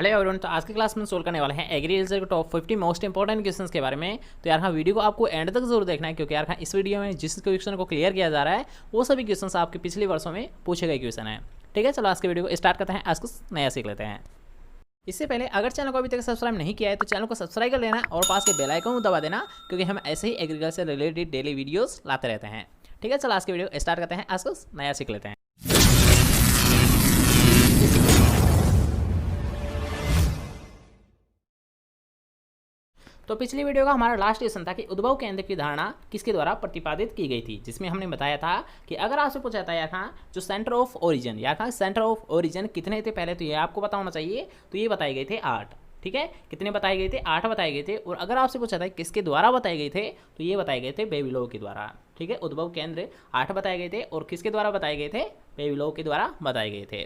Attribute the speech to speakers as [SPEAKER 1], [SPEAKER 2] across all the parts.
[SPEAKER 1] Hello everyone. तो आज की क्लास में सोल्व करने वाले हैं एग्रीकल्चर के टॉप 50 मोस्ट इंपॉर्टेंट क्वेश्चंस के बारे में। तो यार हाँ, वीडियो को आपको एंड तक जरूर देखना है, क्योंकि यार हाँ, इस वीडियो में जिस क्वेश्चन को क्लियर किया जा रहा है वो सभी क्वेश्चंस आपके पिछले वर्षों में पूछे गए क्वेश्चन है। ठीक है, चलो आज के वीडियो को स्टार्ट करते हैं, आज कुछ नया सीख लेते हैं। इससे पहले अगर चैनल को अभी तक सब्सक्राइब नहीं किया है तो चैनल को सब्सक्राइब कर लेना और पास के बेल आइकन को दबा देना, क्योंकि हम ऐसे ही एग्रीकल्चर रिलेटेड डेली वीडियोस लाते रहते हैं। ठीक है, चलो आज के वीडियो स्टार्ट करते हैं, आज कुछ नया सीख लेते हैं। तो पिछली वीडियो का हमारा लास्ट क्वेश्चन था कि उद्भव केंद्र की धारणा किसके द्वारा प्रतिपादित की गई थी, जिसमें हमने बताया था कि अगर आपसे पूछा था यहाँ जो सेंटर ऑफ ओरिजिन, यहाँ सेंटर ऑफ ओरिजिन कितने थे पहले, तो ये आपको पता होना चाहिए। तो ये बताए गए थे 8। ठीक है, कितने बताए गए थे? 8 बताए गए थे। और अगर आपसे पूछा था किसके द्वारा बताए गए थे, तो ये बताए गए थे बेबीलोव के द्वारा। ठीक है, उद्भव केंद्र 8 बताए गए थे और किसके द्वारा बताए गए थे? बेबीलोव के द्वारा बताए गए थे।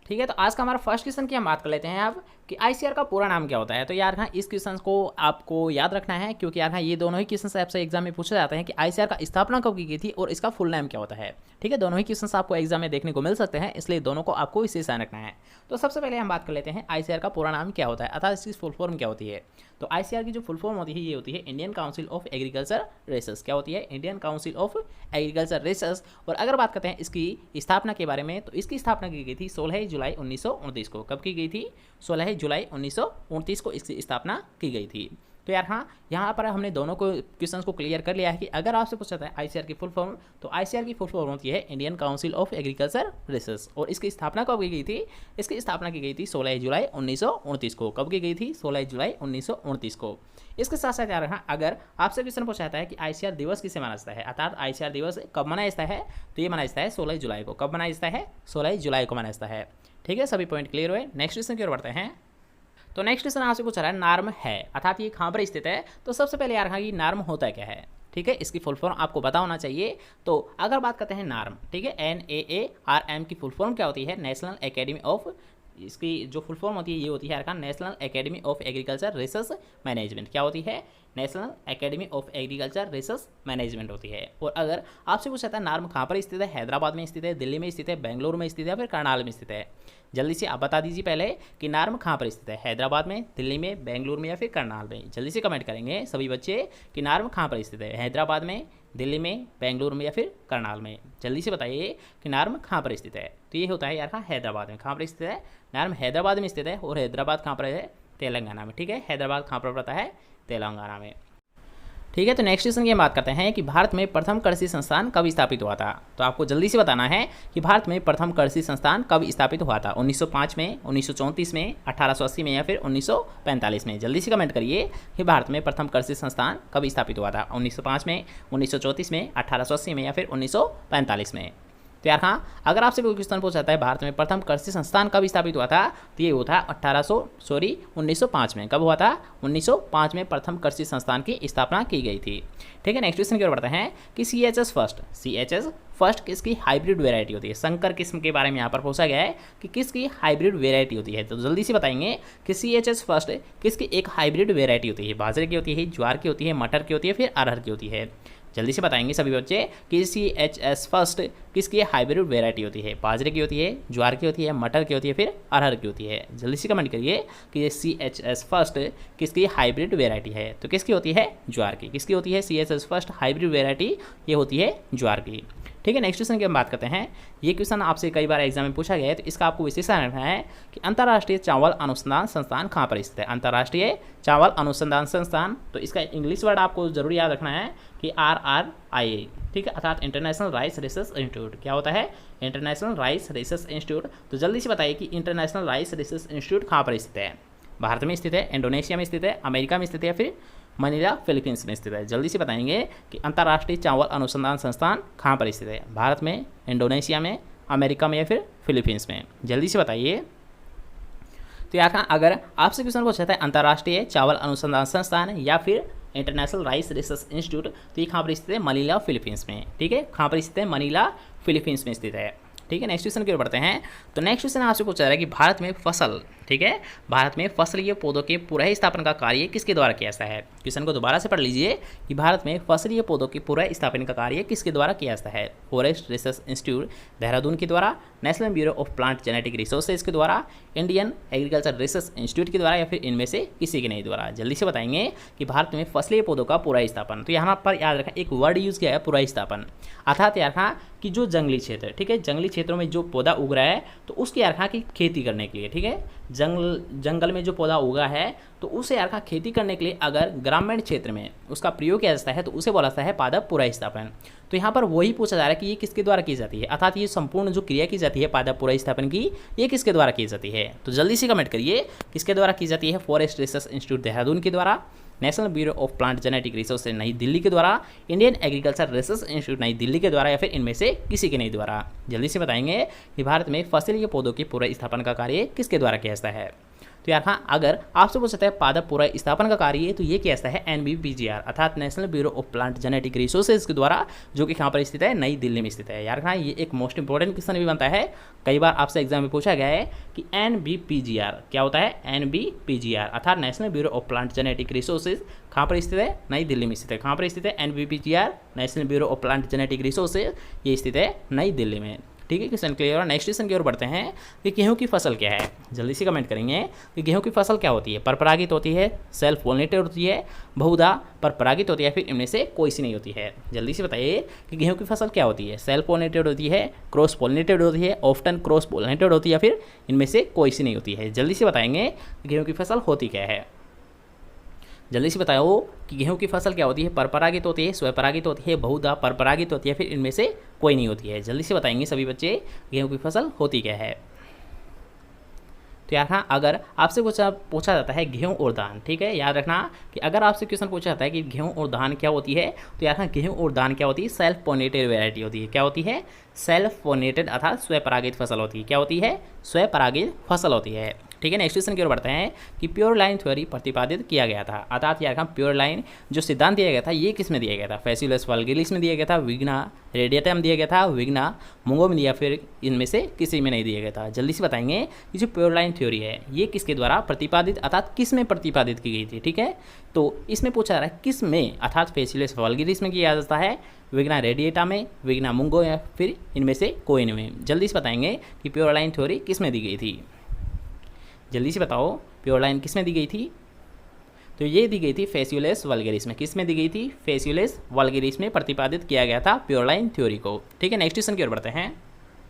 [SPEAKER 1] ठीक है, तो आज का हमारा फर्स्ट क्वेश्चन की हम बात कर लेते हैं अब कि आईसीआर का पूरा नाम क्या होता है। तो यार हाँ, इस क्वेश्चन को आपको याद रखना है, क्योंकि यार हाँ, ये दोनों ही क्वेश्चन आपसे एग्जाम में पूछे जाते हैं कि आईसीआर का स्थापना कब की गई थी और इसका फुल नेम क्या होता है। ठीक है, दोनों ही क्वेश्चन आपको एग्जाम में देखने को मिल सकते हैं, इसलिए दोनों को आपको इसे ध्यान रखना है। तो सबसे पहले हम बात कर लेते हैं आईसीआर का पूरा नाम क्या होता है, अर्थात इसकी फुल फॉर्म क्या होती है। तो आईसीआर की जो फुल फॉर्म होती है ये होती है Indian council of agriculture research. क्या होती है? Indian council of agriculture research. और अगर बात करते हैं इसकी स्थापना के बारे में, तो इसकी स्थापना की गई थी 16 जुलाई 1929 को। कब की गई थी? 16 जुलाई 1929 को इसकी स्थापना की गई थी। तो यार हाँ, यहाँ पर हमने दोनों को क्वेश्चंस को क्लियर कर लिया है कि अगर आपसे पूछा था आईसीआर की फुल फॉर्म, तो आईसीआर की फुल फॉर्म होती है Indian council of agriculture research. और इसकी स्थापना कब की गई थी? इसकी स्थापना की गई थी 16 जुलाई 1929 को। कब की गई थी? 16 जुलाई 1929 को। इसके साथ साथ यार हाँ, अगर आपसे क्वेश्चन पूछा जाता है कि आईसीआर दिवस किसे मनाया जाता है, अर्थात आईसीआर दिवस कब मनाया जाता है, तो ये मनाया जाता है 16 जुलाई को। कब मनाया जाता है? 16 जुलाई को मनाया जाता है। ठीक है, सभी पॉइंट क्लियर हुए। नेक्स्ट क्वेश्चन की ओर बढ़ते हैं। तो नेक्स्ट क्वेश्चन आपसे पूछ रहा है नार्म है, अर्थात ये कहाँ पर स्थित है। तो सबसे पहले यार हाँ, ये नार्म होता क्या है। ठीक है, इसकी फुल फॉर्म आपको पता होना चाहिए। तो अगर बात करते हैं नार्म, ठीक है, NAARM की फुल फॉर्म क्या होती है? नेशनल एकेडमी ऑफ, इसकी जो फुल फॉर्म होती है ये होती है यार national academy of agriculture research management. क्या होती है? National academy of agriculture research management होती है। और अगर आपसे पूछा था नार्म कहाँ पर स्थित है, हैदराबाद में स्थित है, दिल्ली में स्थित है, बेंगलुरु में स्थित है, फिर करनाल में स्थित है। जल्दी से आप बता दीजिए पहले कि नार्म कहाँ पर स्थित है, हैदराबाद में, दिल्ली में, बेंगलुरु में या फिर करनाल में। जल्दी से कमेंट करेंगे सभी बच्चे कि नार्म कहाँ पर स्थित है, हैदराबाद में, दिल्ली में, बेंगलुरु में या फिर करनाल में। जल्दी से बताइए कि नार्म कहाँ पर स्थित है। तो ये होता है यार हाँ, हैदराबाद में। कहाँ पर स्थित है? नार्म हैदराबाद में स्थित है। और हैदराबाद कहाँ पर है? तेलंगाना में। ठीक है, हैदराबाद कहाँ पर पड़ता है? तेलंगाना में। ठीक है, तो नेक्स्ट क्वेश्चन की बात करते हैं कि भारत में प्रथम कृषि संस्थान कब स्थापित हुआ था। तो आपको जल्दी से बताना है कि भारत में प्रथम कृषि संस्थान कब स्थापित हुआ था। 1905 में, 1934 में, 1880 में या फिर 1945 में। जल्दी से कमेंट करिए कि भारत में प्रथम कृषि संस्थान कब स्थापित हुआ था। 1905 में, 1934 में, 1880 में या फिर 1945 में। तो यार हाँ, अगर आपसे कोई क्वेश्चन पूछा जाता है भारत में प्रथम कृषि संस्थान कब स्थापित हुआ था, तो ये हुआ था 1905 में। कब हुआ था? 1905 में प्रथम कृषि संस्थान की स्थापना की गई थी। ठीक है, नेक्स्ट क्वेश्चन की ओर बढ़ते हैं कि CHS फर्स्ट किसकी हाइब्रिड वेराइटी होती है। संकर किस्म के बारे में यहाँ पर पूछा गया है कि किसकी हाइब्रिड वेराइटी होती है। तो जल्दी से बताएंगे कि CHS फर्स्ट किसकी एक हाइब्रिड वेराइटी होती है। बाजरे की होती है, ज्वार की होती है, मटर की होती है, फिर अरहर की होती है। जल्दी से बताएंगे सभी बच्चे कि CHS फर्स्ट किसकी हाइब्रिड वेराइटी होती है। बाजरे की होती है, ज्वार की होती है, मटर की होती है, फिर अरहर की होती है। जल्दी से कमेंट करिए कि ये CHS फर्स्ट किसकी हाइब्रिड वेराइटी है। तो किसकी होती है? ज्वार की। किसकी होती है CHS फर्स्ट हाइब्रिड वेराइटी? ये होती है ज्वार की। ठीक है, नेक्स्ट क्वेश्चन की हम बात करते हैं। ये क्वेश्चन आपसे कई बार एग्जाम में पूछा गया है, तो इसका आपको विशेष ध्यान रखना है कि अंतर्राष्ट्रीय चावल अनुसंधान संस्थान कहाँ पर स्थित है। अंतर्राष्ट्रीय चावल अनुसंधान संस्थान, तो इसका इंग्लिश वर्ड आपको जरूर याद रखना है कि RRIA। ठीक है, अर्थात इंटरनेशनल राइस रिसर्च इंस्टीट्यूट। क्या होता है? International rice research institute. तो जल्दी से बताइए कि इंटरनेशनल राइस रिसर्च इंस्टीट्यूट कहाँ पर स्थित है। भारत में स्थित है, इंडोनेशिया में स्थित है, अमेरिका में स्थित है, फिर मनीला फिलीपींस में स्थित है। जल्दी से बताएंगे कि अंतर्राष्ट्रीय चावल अनुसंधान संस्थान कहाँ पर स्थित है। भारत में, इंडोनेशिया में, अमेरिका में या फिर फिलीपींस में। जल्दी से बताइए। तो यार अगर आपसे क्वेश्चन पूछा जाता है अंतर्राष्ट्रीय चावल अनुसंधान संस्थान या फिर इंटरनेशनल राइस रिसर्च इंस्टीट्यूट, तो ये कहाँ पर स्थित है? मनीला फिलीपींस में। ठीक है, कहाँ पर स्थित है? मनीला फिलीपींस में स्थित है। ठीक है, नेक्स्ट क्वेश्चन की ओर बढ़ते हैं। तो नेक्स्ट क्वेश्चन आपसे पूछा जा रहा है कि भारत में फसल, ठीक है, भारत में फसलीय पौधों के पुनः स्थापना का कार्य किसके द्वारा किया जाता है। क्वेश्चन को दोबारा से पढ़ लीजिए कि भारत में फसलीय पौधों के पुनः स्थापना का कार्य किसके द्वारा किया जाता है। फॉरेस्ट रिसर्च इंस्टीट्यूट देहरादून के द्वारा, national bureau of plant genetic resources के द्वारा, इंडियन एग्रीकल्चर रिसर्च इंस्टीट्यूट के द्वारा, या फिर इनमें से किसी के नहीं द्वारा। जल्दी से बताएंगे कि भारत में फसलीय पौधों का पुनः स्थापन। तो यहाँ पर याद रखा एक वर्ड यूज किया है पुनः स्थापन, अर्थात याद रखा कि जो जंगली क्षेत्र, ठीक है, जंगली क्षेत्रों में जो पौधा उग रहा है तो उसकी यार की खेती करने के लिए, ठीक है, जंगल में जो पौधा उगा है तो उसे यार खेती करने के लिए अगर ग्रामीण क्षेत्र में उसका प्रयोग किया जाता है तो उसे बोला जाता है पादप पुनः स्थापन। तो यहाँ पर वही पूछा जा रहा है कि ये किसके द्वारा की जाती है, अर्थात ये संपूर्ण जो क्रिया की जाती है पादप पुनः स्थापन की, ये किसके द्वारा की जाती है। तो जल्दी से कमेंट करिए किसके द्वारा की जाती है। फॉरेस्ट रिसर्च इंस्टीट्यूट देहरादून के द्वारा, national bureau of plant genetic resources नई दिल्ली के द्वारा, इंडियन एग्रीकल्चर रिसर्च इंस्टीट्यूट नई दिल्ली के द्वारा, या फिर इनमें से किसी के नहीं द्वारा। जल्दी से बताएंगे कि भारत में फसलीय पौधों के पुनः स्थापन का कार्य किसके द्वारा किया जाता है। तो यार हाँ, अगर आपसे पूछता है पादप पुनः स्थापन का कार्य तो ये किया जाता है NBPGR अर्थात national bureau of plant genetic resources के द्वारा, जो कि कहाँ पर स्थित है, नई दिल्ली में स्थित है। यार हाँ, ये एक मोस्ट इंपॉर्टेंट क्वेश्चन भी बनता है, कई बार आपसे एग्जाम में पूछा गया है कि NBPGR क्या होता है। NBPGR अर्थात national bureau of plant genetic resources कहाँ पर स्थित है, नई दिल्ली में स्थित है। कहाँ पर स्थित है NBPGR national bureau of plant genetic resources, ये स्थित है नई दिल्ली में। ठीक है, क्वेश्चन क्लियर। और नेक्स्ट क्वेश्चन की ओर बढ़ते हैं कि गेहूं की फसल क्या है। जल्दी से कमेंट करेंगे कि गेहूं की फसल क्या होती है। परपरागित होती है, सेल्फ पॉलिनेटेड होती है, बहुधा परपरागित होती है, फिर इनमें से कोई सी नहीं होती है। जल्दी से बताइए कि गेहूं की फसल क्या होती है। सेल्फ पॉलिनेटेड होती है, क्रॉस पॉलिनेटेड होती है, ऑफ्टन क्रॉस पॉलिनेटेड होती है, या फिर इनमें से कोई सी नहीं होती है। जल्दी से बताएंगे गेहूं की फसल होती क्या है। जल्दी से बताओ कि गेहूं की फसल क्या होती है। परपरागित होती है, स्वपरागित होती है, बहुधा परपरागित होती है, फिर इनमें से कोई नहीं होती है। जल्दी से बताएंगे सभी बच्चे गेहूं की फसल होती क्या है। तो यार हाँ, अगर आपसे कुछ पूछा जाता है गेहूं और धान, ठीक है, याद रखना कि अगर आपसे क्वेश्चन पूछा जाता है कि गेहूं और धान क्या होती है, तो यार हाँ, गेहूं और धान क्या होती है, सेल्फ पोनेटेड वेराइटी होती है। क्या होती है, सेल्फ पोनेटेड अर्थात स्वपरागित फसल होती है। क्या होती है, स्वपरागित फसल होती है। ठीक है, नेक्स्ट क्वेश्चन की ओर बढ़ते हैं कि प्योर लाइन थ्योरी प्रतिपादित किया गया था, अर्थात यार प्योर लाइन जो सिद्धांत दिया गया था ये किस में दिया गया था। फैसियोलस वल्गेरिस में दिया गया था, विग्ना रेडिएटम दिया गया था, विग्ना मुंगो में दिया, फिर इनमें से किसी में नहीं दिया गया था। जल्दी से बताएंगे ये जो प्योर लाइन थ्योरी है ये किसके द्वारा प्रतिपादित अर्थात किस में प्रतिपादित की गई थी। ठीक है, तो इसमें पूछा जा रहा है किस में, अर्थात फैसियोलस वल्गेरिस में किया जाता है, विग्ना रेडिएटा में, विग्ना मुंगो, या फिर इनमें से कोई नहीं में। जल्दी से बताएंगे कि प्योर लाइन थ्योरी किस में दी गई थी। जल्दी से बताओ प्योर लाइन किस में दी गई थी। तो ये दी गई थी फैसियोलस वल्गेरिस में। किस में दी गई थी, फैसियोलस वल्गेरिस में प्रतिपादित किया गया था प्योर लाइन थ्योरी को। ठीक है, नेक्स्ट क्वेश्चन की ओर बढ़ते हैं।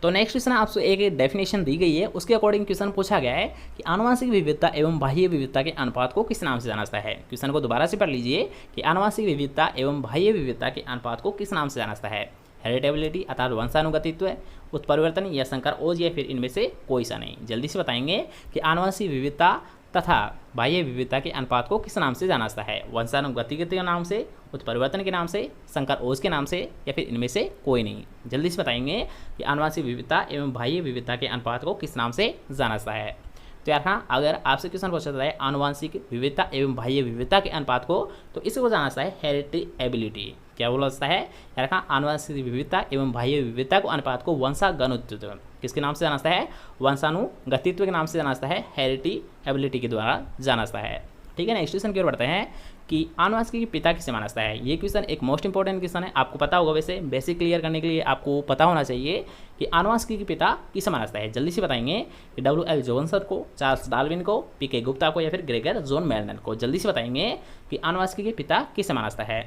[SPEAKER 1] तो नेक्स्ट क्वेश्चन आपसे एक डेफिनेशन दी गई है, उसके अकॉर्डिंग क्वेश्चन पूछा गया है कि आनुवंशिक विविधता एवं बाह्य विविधता के अनुपात को किस नाम से जाना जाता है। क्वेश्चन को दोबारा से पढ़ लीजिए कि आनुवंशिक विविधता एवं बाह्य विविधता के अनुपात को किस नाम से जाना जाता है। हेरिटेबिलिटी अर्थात वंशानुगतित्व, उत्परिवर्तन या संकर ओज, या फिर इनमें से कोई सा नहीं। जल्दी से बताएंगे कि आनुवंशिक विविधता तथा बाह्य विविधता के अनुपात को किस नाम से जाना जाता है। वंशानुगतित्व के नाम से, उत्परिवर्तन के नाम से, संकर ओज के नाम से, या फिर इनमें से कोई नहीं। जल्दी से बताएंगे कि आनुवंशिक विविधता एवं बाह्य विविधता के अनुपात को किस नाम से जाना जाता है। तो यार हाँ, अगर आपसे क्वेश्चन पूछा जाता है आनुवंशिक विविधता एवं बाह्य विविधता के अनुपात को, तो इसको जाना जाता है हेरिटेबिलिटी। क्या बोला जाता है यार हाँ, आनुवंशिक विविधता एवं बाह्य विविधता को अनुपात को वंशानुगतित्व किसके नाम से जाना जाता है, वंशानुगतित्व के नाम से जाना जाता है, हेरिटेबिलिटी के द्वारा जाना जाता है। ठीक है, नेक्स्ट क्वेश्चन की ओर बढ़ते हैं कि आनुवंशिकी के पिता किसे माना जाता है। ये क्वेश्चन एक मोस्ट इंपॉर्टेंट क्वेश्चन है, आपको पता होगा, वैसे बेसिक क्लियर करने के लिए आपको पता होना चाहिए कि आनुवंशिकी के पिता किसे माना जाता है। जल्दी से बताएंगे कि WL जॉनसन को, चार्ल्स डार्विन को, PK गुप्ता को, या फिर ग्रेगर जॉन मेंडल को। जल्दी से बताएंगे कि आनुवंशिकी के पिता किसे माना जाता है।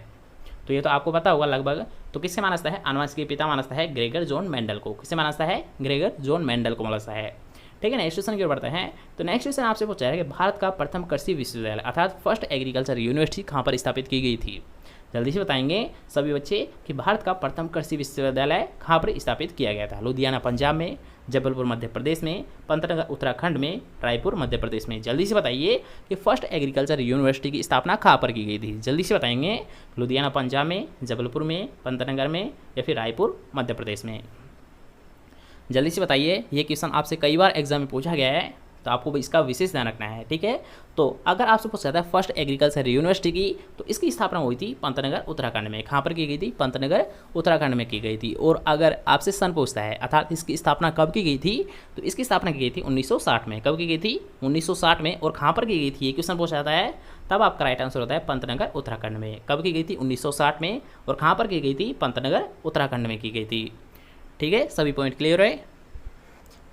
[SPEAKER 1] तो ये तो आपको पता होगा लगभग। तो किससे माना जाता है, आनुवंशिकी के पिता माना जाता है ग्रेगर जॉन मेंडल को। किससे माना जाता है, ग्रेगर जॉन मेंडल को माना जाता है। ठीक है, नेक्स्ट क्वेश्चन की ओर बढ़ते हैं। तो नेक्स्ट क्वेश्चन आपसे पूछा है कि भारत का प्रथम कृषि विश्वविद्यालय अर्थात फर्स्ट एग्रीकल्चर यूनिवर्सिटी कहाँ पर स्थापित की गई थी। जल्दी से बताएंगे सभी बच्चे कि भारत का प्रथम कृषि विश्वविद्यालय कहाँ पर स्थापित किया गया था। लुधियाना पंजाब में, जबलपुर मध्य प्रदेश में, पंतनगर उत्तराखंड में, रायपुर मध्य प्रदेश में। जल्दी से बताइए कि फर्स्ट एग्रीकल्चर यूनिवर्सिटी की स्थापना कहाँ पर की गई थी। जल्दी से बताएंगे लुधियाना पंजाब में, जबलपुर में, पंतनगर में, या फिर रायपुर मध्य प्रदेश में। जल्दी से बताइए, ये क्वेश्चन आपसे कई बार एग्जाम में पूछा गया है। तो आपको इसका विशेष ध्यान रखना है, ठीक है। तो अगर आपसे पूछा जाता है फर्स्ट एग्रीकल्चर यूनिवर्सिटी की, तो इसकी स्थापना हुई थी पंतनगर उत्तराखंड में। कहाँ पर की गई थी? पंतनगर उत्तराखंड में की गई थी। और अगर आपसे सन पूछता है अर्थात इसकी स्थापना कब की गई थी, तो इसकी स्थापना की गई थी 1960 में। कब की गई थी? 1960 में। और कहाँ पर की गई थी ये क्वेश्चन पूछा जाता है, तब आपका राइट आंसर होता है पंतनगर उत्तराखंड में। कब की गई थी? 1960 में। और कहाँ पर की गई थी? पंतनगर उत्तराखंड में की गई थी, ठीक है। सभी पॉइंट क्लियर है।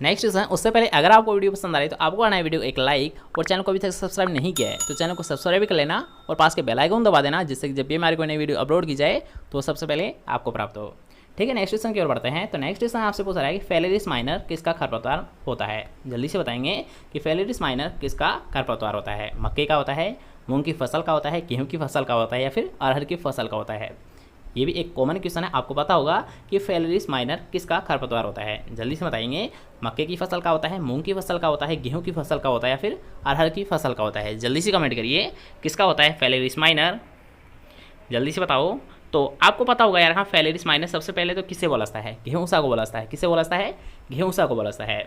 [SPEAKER 1] नेक्स्ट क्वेश्चन, उससे पहले अगर आपको वीडियो पसंद आ रही है तो आपको आना है वीडियो एक लाइक, और चैनल को अभी तक सब्सक्राइब नहीं किया है तो चैनल को सब्सक्राइब भी कर लेना और पास के बेल आइकन दबा देना, जिससे कि जब भी हमारी कोई नई वीडियो अपलोड की जाए तो सबसे पहले आपको प्राप्त हो, ठीक है। नेक्स्ट क्वेश्चन की ओर बढ़ते हैं। तो नेक्स्ट क्वेश्चन आपसे पूछ रहा है कि फेलेरिस माइनर किसका खरपतवार होता है। जल्दी से बताएंगे कि फेलेरिस माइनर किसका खरपतवार होता है। मक्के का होता है, मूंग की फसल का होता है, गेहूं की फसल का होता है, या फिर अरहर की फसल का होता है। ये भी एक कॉमन क्वेश्चन है, आपको पता होगा कि फेलेरिस माइनर किसका खरपतवार होता है। जल्दी से बताएंगे, मक्के की फसल का होता है, मूंग की फसल का होता है, गेहूं की फसल का होता है, या फिर अरहर की फसल का होता है। जल्दी से कमेंट करिए किसका होता है फेलेरिस माइनर, जल्दी से बताओ। तो आपको पता होगा यार, हाँ फेलेरिस माइनर सबसे पहले तो किससे बोलता है? गेहूंसा को बोलता है। किससे बोलता है? गेहूंसा को बोलता है,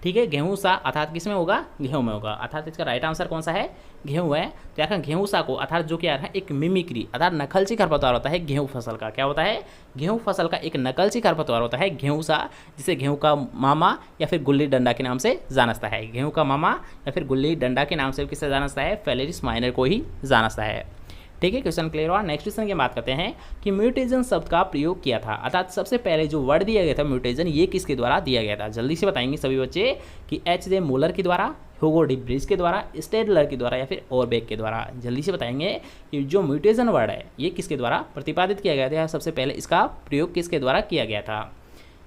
[SPEAKER 1] ठीक है। गेहूंसा अर्थात किस में होगा? गेहूं में होगा। अर्थात इसका राइट आंसर कौन सा है? गेहूं है। तो यार गेहूंसा को अर्थात जो कि यार है एक मिमिक्री अर्थात नकलची खरपतवार होता है गेहूं फसल का। क्या होता है? गेहूं फसल का एक नकलची खरपतवार होता है गेहूंसा, जिसे गेहूं का मामा या फिर गुल्ली डंडा के नाम से जानता है। गेहूं का मामा या फिर गुल्ली डंडा के नाम से किससे जानता है? फेलेरिस माइनर को ही जानता है, ठीक है। क्वेश्चन क्लियर हुआ। नेक्स्ट क्वेश्चन की बात करते हैं कि म्यूटेजन शब्द का प्रयोग किया था, अर्थात सबसे पहले जो वर्ड दिया गया था म्यूटेजन, ये किसके द्वारा दिया गया था। जल्दी से बताएंगे सभी बच्चे कि एच.जे. मूलर के द्वारा, ह्यूगो डी ब्रिज के द्वारा, स्टेडलर के द्वारा, या फिर ओरबेक के द्वारा। जल्दी से बताएंगे कि जो म्यूटेजन वर्ड है ये किसके द्वारा प्रतिपादित किया गया था, सबसे पहले इसका प्रयोग किसके द्वारा किया गया था।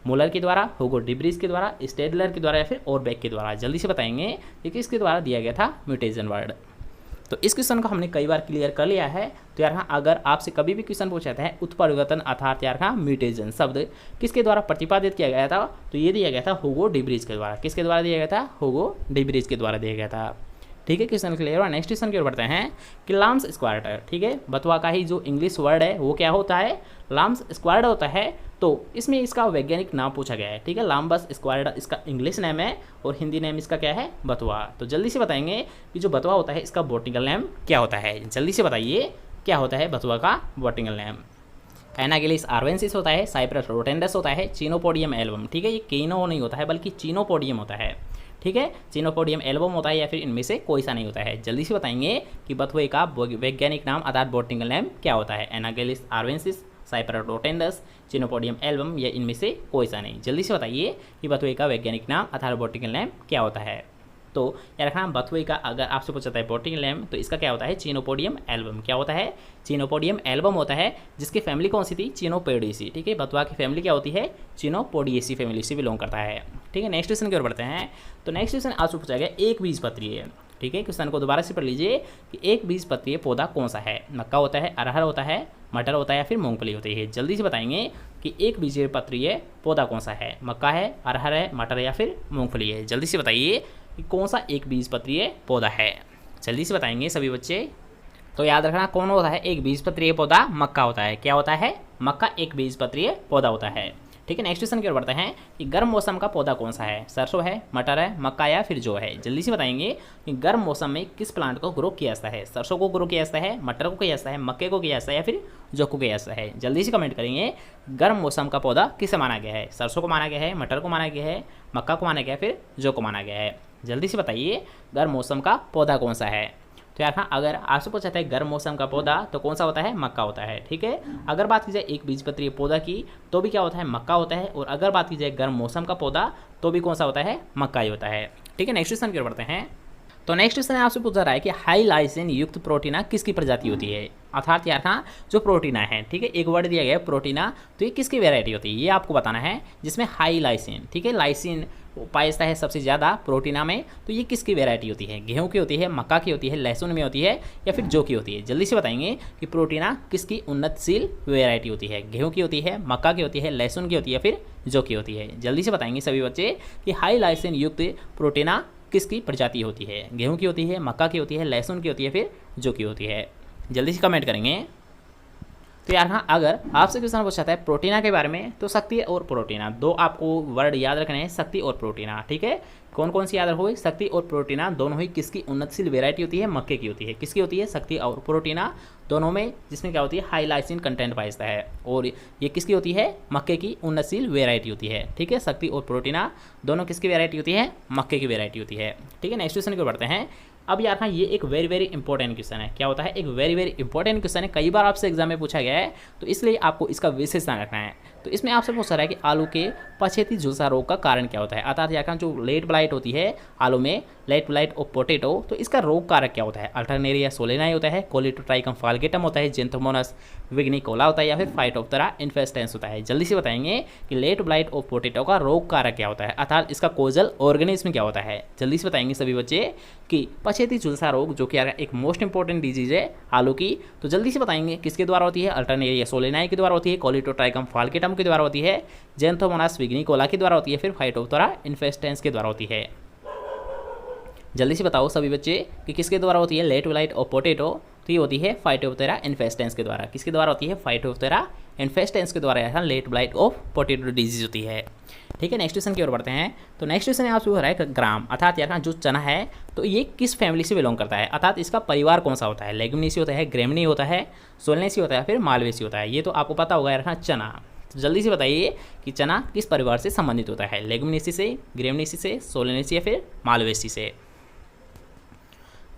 [SPEAKER 1] मूलर के द्वारा, ह्यूगो डी ब्रिज के द्वारा, स्टेडलर के द्वारा, या फिर ओरबेक के द्वारा। जल्दी से बताएंगे ये किसके द्वारा दिया गया था म्यूटेजन वर्ड। तो इस क्वेश्चन को हमने कई बार क्लियर कर लिया है। तो यार हाँ, अगर आपसे कभी भी क्वेश्चन पूछा जाता है उत्परिवर्तन अर्थात यार हाँ म्यूटेजन शब्द किसके द्वारा प्रतिपादित किया गया था, तो ये दिया गया था ह्यूगो डी ब्रिज के द्वारा। किसके द्वारा दिया गया था? ह्यूगो डी ब्रिज के द्वारा दिया गया था, ठीक है। क्वेश्चन क्लियर हुआ। नेक्स्ट क्वेश्चन की ओर बढ़ते हैं कि लाम्स स्क्वार्टर, ठीक है। बथुआ का ही जो इंग्लिश वर्ड है वो क्या होता है? लाम्स स्क्वार्टर होता है। तो इसमें इसका वैज्ञानिक नाम पूछा गया है, ठीक है। लाम्बस स्क्वार्टर इसका इंग्लिश नेम है और हिंदी नेम इसका क्या है? बथुआ। तो जल्दी से बताएंगे कि जो बथुआ होता है इसका बॉटनिकल नेम क्या होता है। जल्दी से बताइए क्या होता है बथुआ का बॉटनिकल नेम। एनागिलिस आर्वेंसिस होता है, साइप्रस रोटेंडस होता है, चिनोपोडियम एल्बम, ठीक है। ये केनो नहीं होता है बल्कि चिनोपोडियम होता है, ठीक है। चिनोपोडियम एल्बम होता है या फिर इनमें से कोई सा नहीं होता है। जल्दी से बताएंगे कि बथुए का वैज्ञानिक नाम अर्थात बॉटनिकल नेम क्या होता है। एनागिलिस आर्वेंसिस, साइप्रस रोटेंडस, चिनोपोडियम एल्बम, या इनमें से कोई सा नहीं। जल्दी से बताइए कि बथुए का वैज्ञानिक नाम अर्थात बॉटनिकल नेम क्या होता है। तो यार हाँ, बथुए का अगर आपसे पूछा जाता है बॉटनिकल नेम, तो इसका क्या होता है? Chenopodium album. क्या होता है? चिनोपोडियम एल्बम होता है, जिसकी फैमिली कौन सी थी? चिनोपोडियेसी, ठीक है। बथुआ की फैमिली क्या होती है? चिनोपोडियेसी फैमिली से बिलोंग करता है, ठीक है। नेक्स्ट क्वेश्चन की ओर बढ़ते हैं। तो नेक्स्ट क्वेश्चन आपसे पूछा गया एक बीजपत्रीय, ठीक है। क्वेश्चन को दोबारा से पढ़ लीजिए कि एक बीजपत्रीय पौधा कौन सा है? मक्का होता है, अरहर होता है, मटर होता है, या फिर मूंगफली होती है। जल्दी से बताएंगे कि एक बीजपत्रीय पौधा कौन सा है? मक्का है, अरहर है, मटर है, या फिर मूंगफली है। जल्दी से बताइए कि कौन सा एक बीजपत्रीय पौधा है। जल्दी से बताएंगे सभी बच्चे। तो याद रखना कौन होता है एक बीजपत्रीय पौधा? मक्का होता है। क्या होता है? मक्का एक बीजपत्रीय पौधा होता है, ठीक है। नेक्स्ट क्वेश्चन की ओर बढ़ते हैं कि गर्म मौसम का पौधा कौन सा है? सरसों है, मटर है, मक्का, या फिर जौ है। जल्दी से बताएंगे कि गर्म मौसम में किस प्लांट को ग्रो किया जाता है? सरसों को ग्रो किया जाता है, मटर को किया जाता है, मक्के को किया जाता है, या फिर जौ को किया जाता है। जल्दी से कमेंट करेंगे गर्म मौसम का पौधा किसे माना गया है? सरसों को माना गया है, मटर को माना गया है, मक्का को माना गया है, फिर जौ को माना गया है। जल्दी से बताइए गर्म मौसम का पौधा कौन सा है। तो यार हाँ, अगर आपसे पूछा जाता है गर्म मौसम का पौधा तो कौन सा होता है? मक्का होता है, ठीक है। अगर बात की जाए एक बीजपत्रीय पौधा की तो भी क्या होता है? मक्का होता है। और अगर बात की जाए गर्म मौसम का पौधा तो भी कौन सा होता है? मक्का ही होता है, ठीक है। नेक्स्ट क्वेश्चन की ओर बढ़ते हैं। तो नेक्स्ट क्वेश्चन आपसे पूछा रहा है कि हाई लाइसिन युक्त प्रोटीना किसकी प्रजाति होती है? अर्थात यार हाँ, जो प्रोटीना है, ठीक है, एक वर्ड दिया गया है प्रोटीना, तो ये किसकी वेराइटी होती है ये आपको बताना है, जिसमें हाई लाइसिन, ठीक है, लाइसिन पाया जाता है सबसे ज़्यादा प्रोटीना में। तो ये किसकी वेराइटी होती है? गेहूं की होती है, मक्का की होती है, लहसुन में होती है, या फिर जौ की होती है। जल्दी से बताएंगे कि प्रोटीना किसकी उन्नतशील वेराइटी होती है? गेहूं की होती है, मक्का की होती है, लहसुन की होती है, या फिर जौ की होती है। जल्दी से बताएंगे सभी बच्चे कि हाई लाइसिन युक्त प्रोटीना किसकी प्रजाति होती है? गेहूं की होती है, मक्का की होती है, लहसुन की होती है, फिर जौ की होती है। जल्दी से कमेंट करेंगे। तो यार हाँ, अगर आपसे क्वेश्चन पूछा जाता है प्रोटीना के बारे में, तो शक्ति और प्रोटीना, दो आपको वर्ड याद रखने हैं, शक्ति और प्रोटीना। ठीक है, कौन कौन सी याद रखोगे? शक्ति और प्रोटीना दोनों ही किसकी उन्नतशील वेराइटी होती है? मक्के की होती है। किसकी होती है? शक्ति और प्रोटीना दोनों में, जिसमें क्या होती है? हाई लाइसिन कंटेंट पाया जाता है। और ये किसकी होती है? मक्के की उन्नतशील वेराइटी होती है। ठीक है, शक्ति और प्रोटीना दोनों किसकी वेराइटी होती है? मक्के की वेराइटी होती है। ठीक है, नेक्स्ट क्वेश्चन की ओर बढ़ते हैं। अब यार हाँ, ये एक वेरी वेरी इंपॉर्टेंट क्वेश्चन है। क्या होता है? एक वेरी वेरी इंपॉर्टेंट क्वेश्चन है, कई बार आपसे एग्जाम में पूछा गया है, तो इसलिए आपको इसका विशेष ध्यान रखना है। तो इसमें आपसे पूछा रहा है कि आलू के पछेती झुलसा रोग का कारण क्या होता है। अर्थात यार जो लेट ब्लाइट होती है आलू में, लेट ब्लाइट ऑफ पोटैटो, तो इसका रोग कारक क्या होता है? अल्टरनेरिया सोलेनाई होता है, कोलिटोट्राइकम फाल्गेटम होता है, जेंथोमोनास विग्निकोला होता है, या फिर फाइटोप्टेरा इन्फेस्टेंस होता है। जल्दी से बताएंगे कि लेट ब्लाइट ऑफ पोटैटो का रोग कारक क्या होता है, अर्थात इसका कोजल ऑर्गेनिज्म क्या होता है। जल्दी से बताएंगे सभी बच्चे कि पछेती झुलसा रोग, जो कि एक मोस्ट इंपॉर्टेंट डिजीज है आलू की, तो जल्दी से बताएंगे किसके द्वारा होती है? अल्टरनेरिया सोलेनाई के द्वारा होती है, कोलिटोट्राइकम फाल्गेटम के द्वारा होती है, जेंथोमोनास विग्निकोला के द्वारा होती है, फिर फाइटोप्टेरा इन्फेस्टेंस के द्वारा होती है। जल्दी से बताओ सभी बच्चे कि किसके द्वारा होती है लेट ब्लाइट ऑफ पोटैटो? तो ये होती है फाइटोप्टेरा इन्फेस्टेंस के द्वारा। किसके द्वारा होती है? फाइटोप्टेरा इन्फेस्टेंस के द्वारा यह late blight of potato disease होती है। ठीक है, नेक्स्ट क्वेश्चन की ओर बढ़ते हैं। तो नेक्स्ट क्वेश्चन आपसे हो रहा है ग्राम, अर्थात यार जो चना है, तो ये किस फैमिली से बिलोंग करता है, अर्थात इसका परिवार कौन सा होता है? लेग्यूमिनेसी होता है, ग्रेमिनी होता है, सोलनेसी होता है, फिर मालवेसी होता है। ये तो आपको पता होगा यार चना। तो जल्दी से बताइए कि चना किस परिवार से संबंधित होता है? लेग्यूमिनेसी से, ग्रेमिनेसी से, सोलनेसी या फिर मालवेसी से?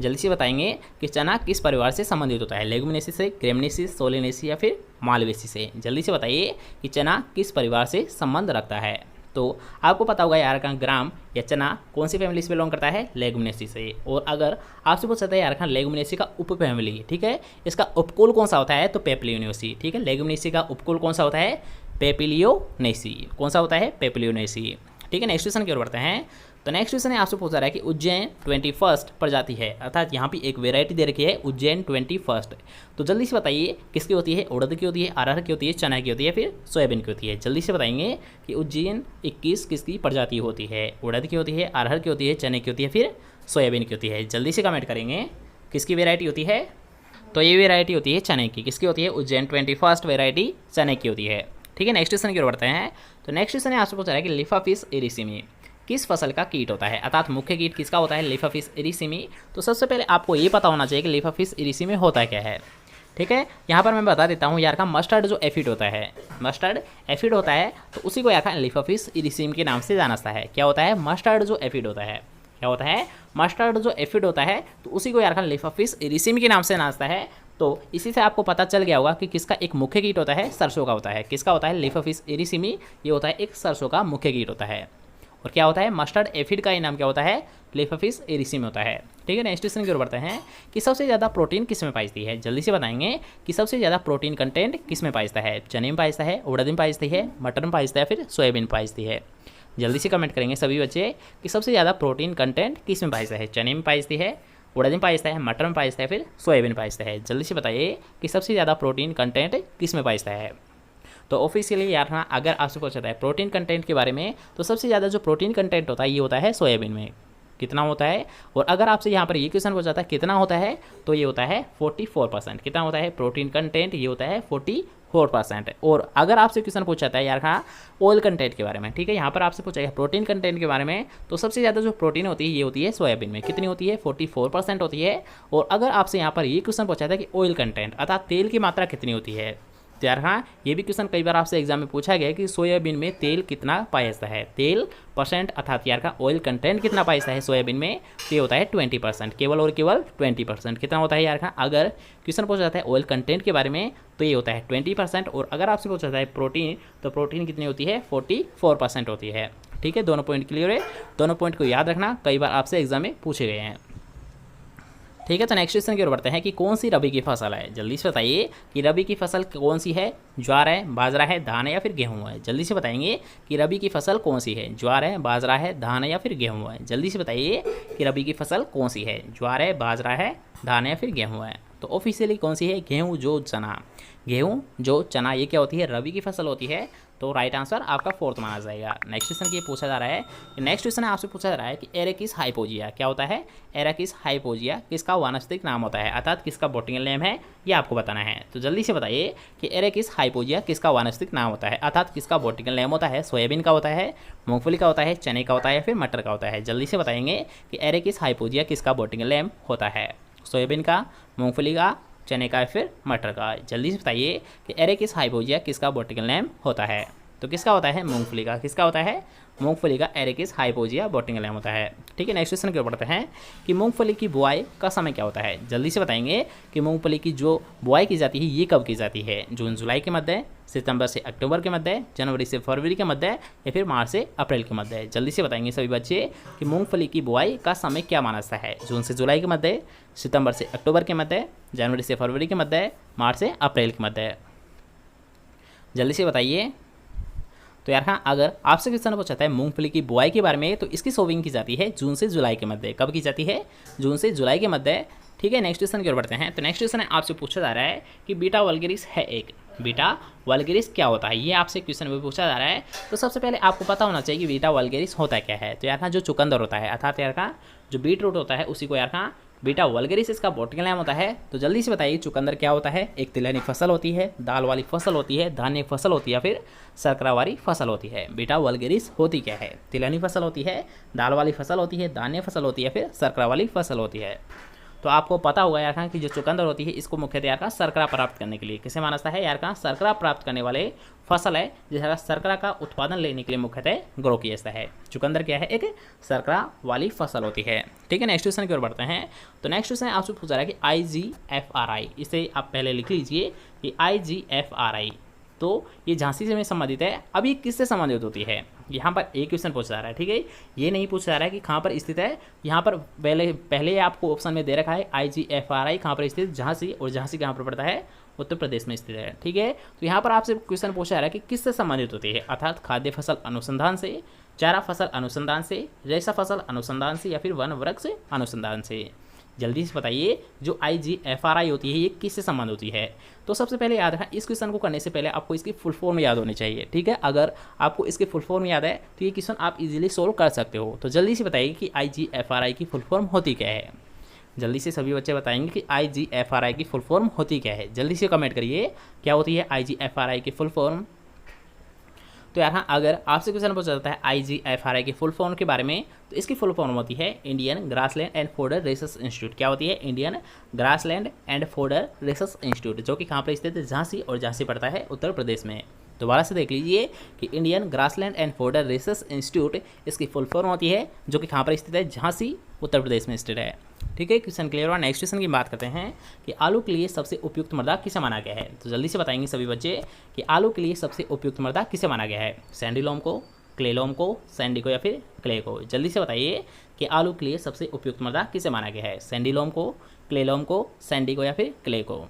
[SPEAKER 1] जल्दी से बताएंगे कि चना किस परिवार से संबंधित होता है? लेग्यूमिनेसी से, ग्रेमिनेसी, सोलेनेसी या फिर मालवेसी से? जल्दी से बताइए कि चना किस परिवार से संबंध रखता है। तो आपको पता होगा यार ग्राम या चना कौन सी फैमिली से बिलोंग करता है? लेग्यूमिनेसी से। और अगर आपसे पूछा जाता है यार लेग्यूमिनेसी का उप फैमिली, ठीक है, इसका उपकुल कौन सा होता है? तो पेपिलियोनेसी। ठीक है, लेग्यूमिनेसी का उपकुल कौन सा होता है? पेपिलियोनेसी। कौन सा होता है? पेपिलियोनेसी। ठीक है, नेक्स्ट क्वेश्चन की ओर बढ़ते हैं। तो नेक्स्ट क्वेश्चन आपसे पूछा रहा है कि उज्जैन 21 प्रजाति है, अर्थात यहाँ पे एक वेराइटी दे रखी है उज्जैन 21। तो जल्दी से बताइए किसकी होती है? उड़द की होती है, अरहर की होती है, चना की होती है, फिर सोयाबीन की होती है। जल्दी से बताएंगे कि उज्जैन 21 किसकी प्रजाति होती है? उड़द की होती है, अरहर की होती है, चने की होती है, फिर सोयाबीन की होती है। जल्दी से कमेंट करेंगे किसकी वेराइटी होती है? तो ये वेराइटी होती है चने की। किसकी होती है? उज्जैन 21 वेराइटी चने की होती है। ठीक है, नेक्स्ट क्वेश्चन की ओर बढ़ते हैं। तो नेक्स्ट क्वेश्चन आपसे पूछा है कि लिफाफिस एरिसिमी किस फसल का कीट होता है, अर्थात मुख्य कीट किसका होता है? लिफाफिस एरिसिमी। तो सबसे पहले आपको ये पता होना चाहिए कि लिफाफिस एरिसिमी होता क्या है। ठीक है, यहाँ पर मैं बता देता हूँ यार मस्टर्ड जो एफिड होता है, मस्टर्ड एफिड होता है, तो उसी को यार लिफाफिस एरिसिमी के नाम से जाना जाता है। क्या होता है? मस्टर्ड जो एफिड होता है। क्या होता है? मस्टर्ड जो एफिड होता है, तो उसी को यार लिफाफिस एरिसिमी के नाम से जाना जाता है। तो इसी से आपको पता चल गया होगा कि किसका एक मुख्य कीट होता है? सरसों का होता है। किसका होता है? लिफाफिस एरिसिमी। ये होता है एक सरसों का मुख्य कीट होता है। और क्या होता है? मस्टर्ड एफिड का ही नाम क्या होता है? लिफाफिस एरिसिमी होता है। ठीक है, नेक्स्ट क्वेश्चन की ओर बढ़ते हैं कि सबसे ज़्यादा प्रोटीन किस में पाई जाती है? जल्दी से बताएंगे कि सबसे ज़्यादा प्रोटीन कंटेंट किस में पाई जाता है? चने में पाई जाता है, उड़द में पाई जाती है, मटर में पाई जाता है, फिर सोयाबीन पाई जाती है। जल्दी से कमेंट करेंगे सभी बच्चे कि सबसे ज़्यादा प्रोटीन कंटेंट किस में पाई जाता है? चने में पाई जाती है, उड़द में पाई जाता है, मटर में पाई जाता है, फिर सोयाबीन पाई जाता है। जल्दी से बताइए कि सबसे ज़्यादा प्रोटीन कंटेंट किस में पाई जाता है। तो ऑफिशियली यार अगर आपसे पूछा जाता है प्रोटीन कंटेंट के बारे में, तो सबसे ज़्यादा जो प्रोटीन कंटेंट होता है ये होता है सोयाबीन में। कितना होता है? और अगर आपसे यहाँ पर ये क्वेश्चन पूछा जाता है कितना होता है, तो ये होता है 44%। कितना होता है प्रोटीन कंटेंट? ये होता है 44%। और अगर आपसे क्वेश्चन पूछा जाता है यार ऑयल कंटेंट के बारे में, ठीक है, यहाँ पर आपसे पूछा गया प्रोटीन कंटेंट के बारे में, तो सबसे ज़्यादा जो प्रोटीन होती है ये होती है सोयाबीन में। कितनी होती है? 44% होती है। और अगर आपसे यहाँ पर ये क्वेश्चन पूछा जाता है कि ऑयल कंटेंट अर्थात तेल की मात्रा कितनी होती है, तो यार ये भी क्वेश्चन कई बार आपसे एग्जाम में पूछा गया है कि सोयाबीन में तेल कितना पाया जाता है? तेल परसेंट अर्थात यार ऑयल कंटेंट कितना पाया जाता है सोयाबीन में? तो ये होता है 20%, केवल और केवल 20%। कितना होता है यार अगर क्वेश्चन पूछा जाता है ऑयल कंटेंट के बारे में, तो ये होता है 20%। और अगर आपसे पूछा जाता है प्रोटीन, तो प्रोटीन कितनी होती है? 44% होती है। ठीक है, दोनों पॉइंट क्लियर है, दोनों पॉइंट को याद रखना, कई बार आपसे एग्जाम में पूछे गए हैं। ठीक है, तो नेक्स्ट क्वेश्चन की ओर बढ़ते हैं कि कौन सी रबी की फसल है? जल्दी से बताइए कि रबी की फसल कौन सी है? ज्वार है, बाजरा है, धान है, या फिर गेहूं है? जल्दी से बताएंगे कि रबी की फसल कौन सी है? ज्वार है, बाजरा है, धान है, या फिर गेहूं है? जल्दी से बताइए कि रबी की फसल कौन सी है? ज्वार है, बाजरा है, धान है, या फिर गेहूं है? तो ऑफिशियली कौन सी है? गेहूँ जो चना। गेहूँ जो चना ये क्या होती है? रबी की फसल होती है। तो राइट आंसर आपका 4th माना जाएगा। नेक्स्ट क्वेश्चन ये पूछा जा रहा है, नेक्स्ट क्वेश्चन आपसे पूछा जा रहा है कि एरेकिस हाइपोजिया क्या होता है। एरेकिस हाइपोजिया किसका वानस्पतिक नाम होता है, अर्थात किसका बॉटनिकल नेम है, ये आपको बताना है। तो जल्दी से बताइए कि एरेकिस हाइपोजिया किसका वानस्पतिक नाम होता है, अर्थात किसका बॉटनिकल नेम होता है। सोयाबीन का होता है, मूंगफली का होता है, चने का होता है या फिर मटर का होता है। जल्दी से बताएंगे कि एरेकिस हाइपोजिया किसका बॉटनिकल नेम होता है, सोयाबीन का, मूंगफली का, चने का या फिर मटर का। जल्दी से बताइए कि एरेकिस हाइपोजिया किसका बॉटनिकल नेम होता है। तो किसका होता है, मूंगफली का। किसका होता है, मूंगफली का एरेकिस हाइपोजिया बॉटनिकल नेम होता है। ठीक है, नेक्स्ट क्वेश्चन की ओर बढ़ते हैं कि मूंगफली की बुआई का समय क्या होता है। जल्दी से बताएंगे कि मूंगफली की जो बुआई की जाती है ये कब की जाती है। जून जुलाई के मध्य, सितंबर से अक्टूबर के मध्य, जनवरी से फरवरी के मध्य या फिर मार्च से अप्रैल के मध्य। जल्दी से बताएंगे सभी बच्चे कि मूंगफली की बुआई का समय क्या माना जाता है। जून से जुलाई के मध्य, सितंबर से अक्टूबर के मध्य, जनवरी से फरवरी के मध्य, मार्च से अप्रैल के मध्य। जल्दी से बताइए। तो यार हाँ, अगर आपसे क्वेश्चन पूछा है मूंगफली की बुआई के बारे में, तो इसकी सोविंग की जाती है जून से जुलाई के मध्य। कब की जाती है, जून से जुलाई के मध्य। ठीक है, नेक्स्ट क्वेश्चन की ओर बढ़ते हैं। तो नेक्स्ट क्वेश्चन आपसे पूछा जा रहा है कि बीटा वल्गेरिस है एक। बीटा वल्गेरिस क्या होता है, ये आपसे क्वेश्चन में पूछा जा रहा है। तो सबसे पहले आपको पता होना चाहिए कि बीटा वल्गेरिस होता क्या है। तो यार हाँ, जो चुकंदर होता है, अर्थात यार हाँ जो बीट रूट होता है, उसी को यार हाँ बीटा वल्गेरिस इसका बॉटनिकल नेम होता है। तो जल्दी से बताइए चुकंदर क्या होता है। एक तिलहनी फसल होती है, दाल वाली फसल होती है, धान्य फसल होती है, फिर शर्करा वाली फसल होती है। बीटा वल्गेरिस होती क्या है, तिलहनी फसल होती है, दाल वाली फसल होती है, धान्य फसल होती है, फिर शर्करा वाली फसल होती है। तो आपको पता होगा यार कि जो चुकंदर होती है इसको मुख्यतः यार शर्करा प्राप्त करने के लिए किसे माना जाता है, यार शर्करा प्राप्त करने वाले फसल है जिसका शर्करा का उत्पादन लेने के लिए मुख्यतः ग्रो किया जाता है। चुकंदर क्या है, एक शर्करा वाली फसल होती है। ठीक है, नेक्स्ट क्वेश्चन की ओर बढ़ते हैं। तो नेक्स्ट क्वेश्चन आपसे पूछा रहा है कि IGFRI, इसे आप पहले लिख लीजिए कि IGFRI तो ये झांसी से में संबंधित है। अब ये किससे संबंधित होती है, यहाँ पर एक क्वेश्चन पूछा जा रहा है। ठीक है, ये नहीं पूछा जा रहा है कि कहाँ पर स्थित है। यहाँ पर पहले आपको ऑप्शन में दे रखा है IGFRI कहाँ पर स्थित, झांसी, और झांसी कहाँ पर पड़ता है, उत्तर प्रदेश में स्थित है। ठीक है, तो यहाँ पर आपसे क्वेश्चन पूछा जा रहा है कि किससे संबंधित होती है, अर्थात खाद्य फसल अनुसंधान से, चारा फसल अनुसंधान से, रेशा फसल अनुसंधान से या फिर वन वृक्ष अनुसंधान से। जल्दी से बताइए जो IGFRI होती है ये किससे संबंध होती है। तो सबसे पहले याद रखना, इस क्वेश्चन को करने से पहले आपको इसकी फुल फॉर्म याद होनी चाहिए। ठीक है, अगर आपको इसकी फुल फॉर्म याद है तो ये क्वेश्चन आप इजीली सोल्व कर सकते हो। तो जल्दी से बताइए कि IGFRI की फुल फॉर्म होती क्या है। जल्दी से सभी बच्चे बताएंगे कि IGFRI की फुल फॉर्म होती क्या है। जल्दी से कमेंट करिए क्या होती है IGFRI की फुल फॉर्म। तो यार हाँ, अगर आपसे क्वेश्चन पूछा जाता है IGFRI की फुल फॉर्म के बारे में, तो इसकी फुल फॉर्म होती है Indian grassland and फोर्डर research institute. क्या होती है, Indian grassland and फोर्डर research institute, जो कि कहाँ पर स्थित है, झांसी, और झांसी पड़ता है उत्तर प्रदेश में। दोबारा से देख लीजिए कि Indian grassland and फोर्डर research institute इसकी फुल फॉर्म होती है, जो कि कहाँ पर स्थित है, झांसी, उत्तर प्रदेश में स्थित है। ठीक है, क्वेश्चन क्लियर हुआ। नेक्स्ट क्वेश्चन की बात करते हैं कि आलू के लिए सबसे उपयुक्त मृदा किसे माना गया है। तो जल्दी से बताएंगे सभी बच्चे कि आलू के लिए सबसे उपयुक्त मृदा किसे माना गया है, सैंडी लोम को, क्ले लोम को, सैंडी को या फिर क्ले को। जल्दी से बताइए कि आलू के लिए सबसे उपयुक्त मृदा किसे माना गया है, सैंडी लोम को, क्ले लोम को, सैंडी को या फिर क्ले को।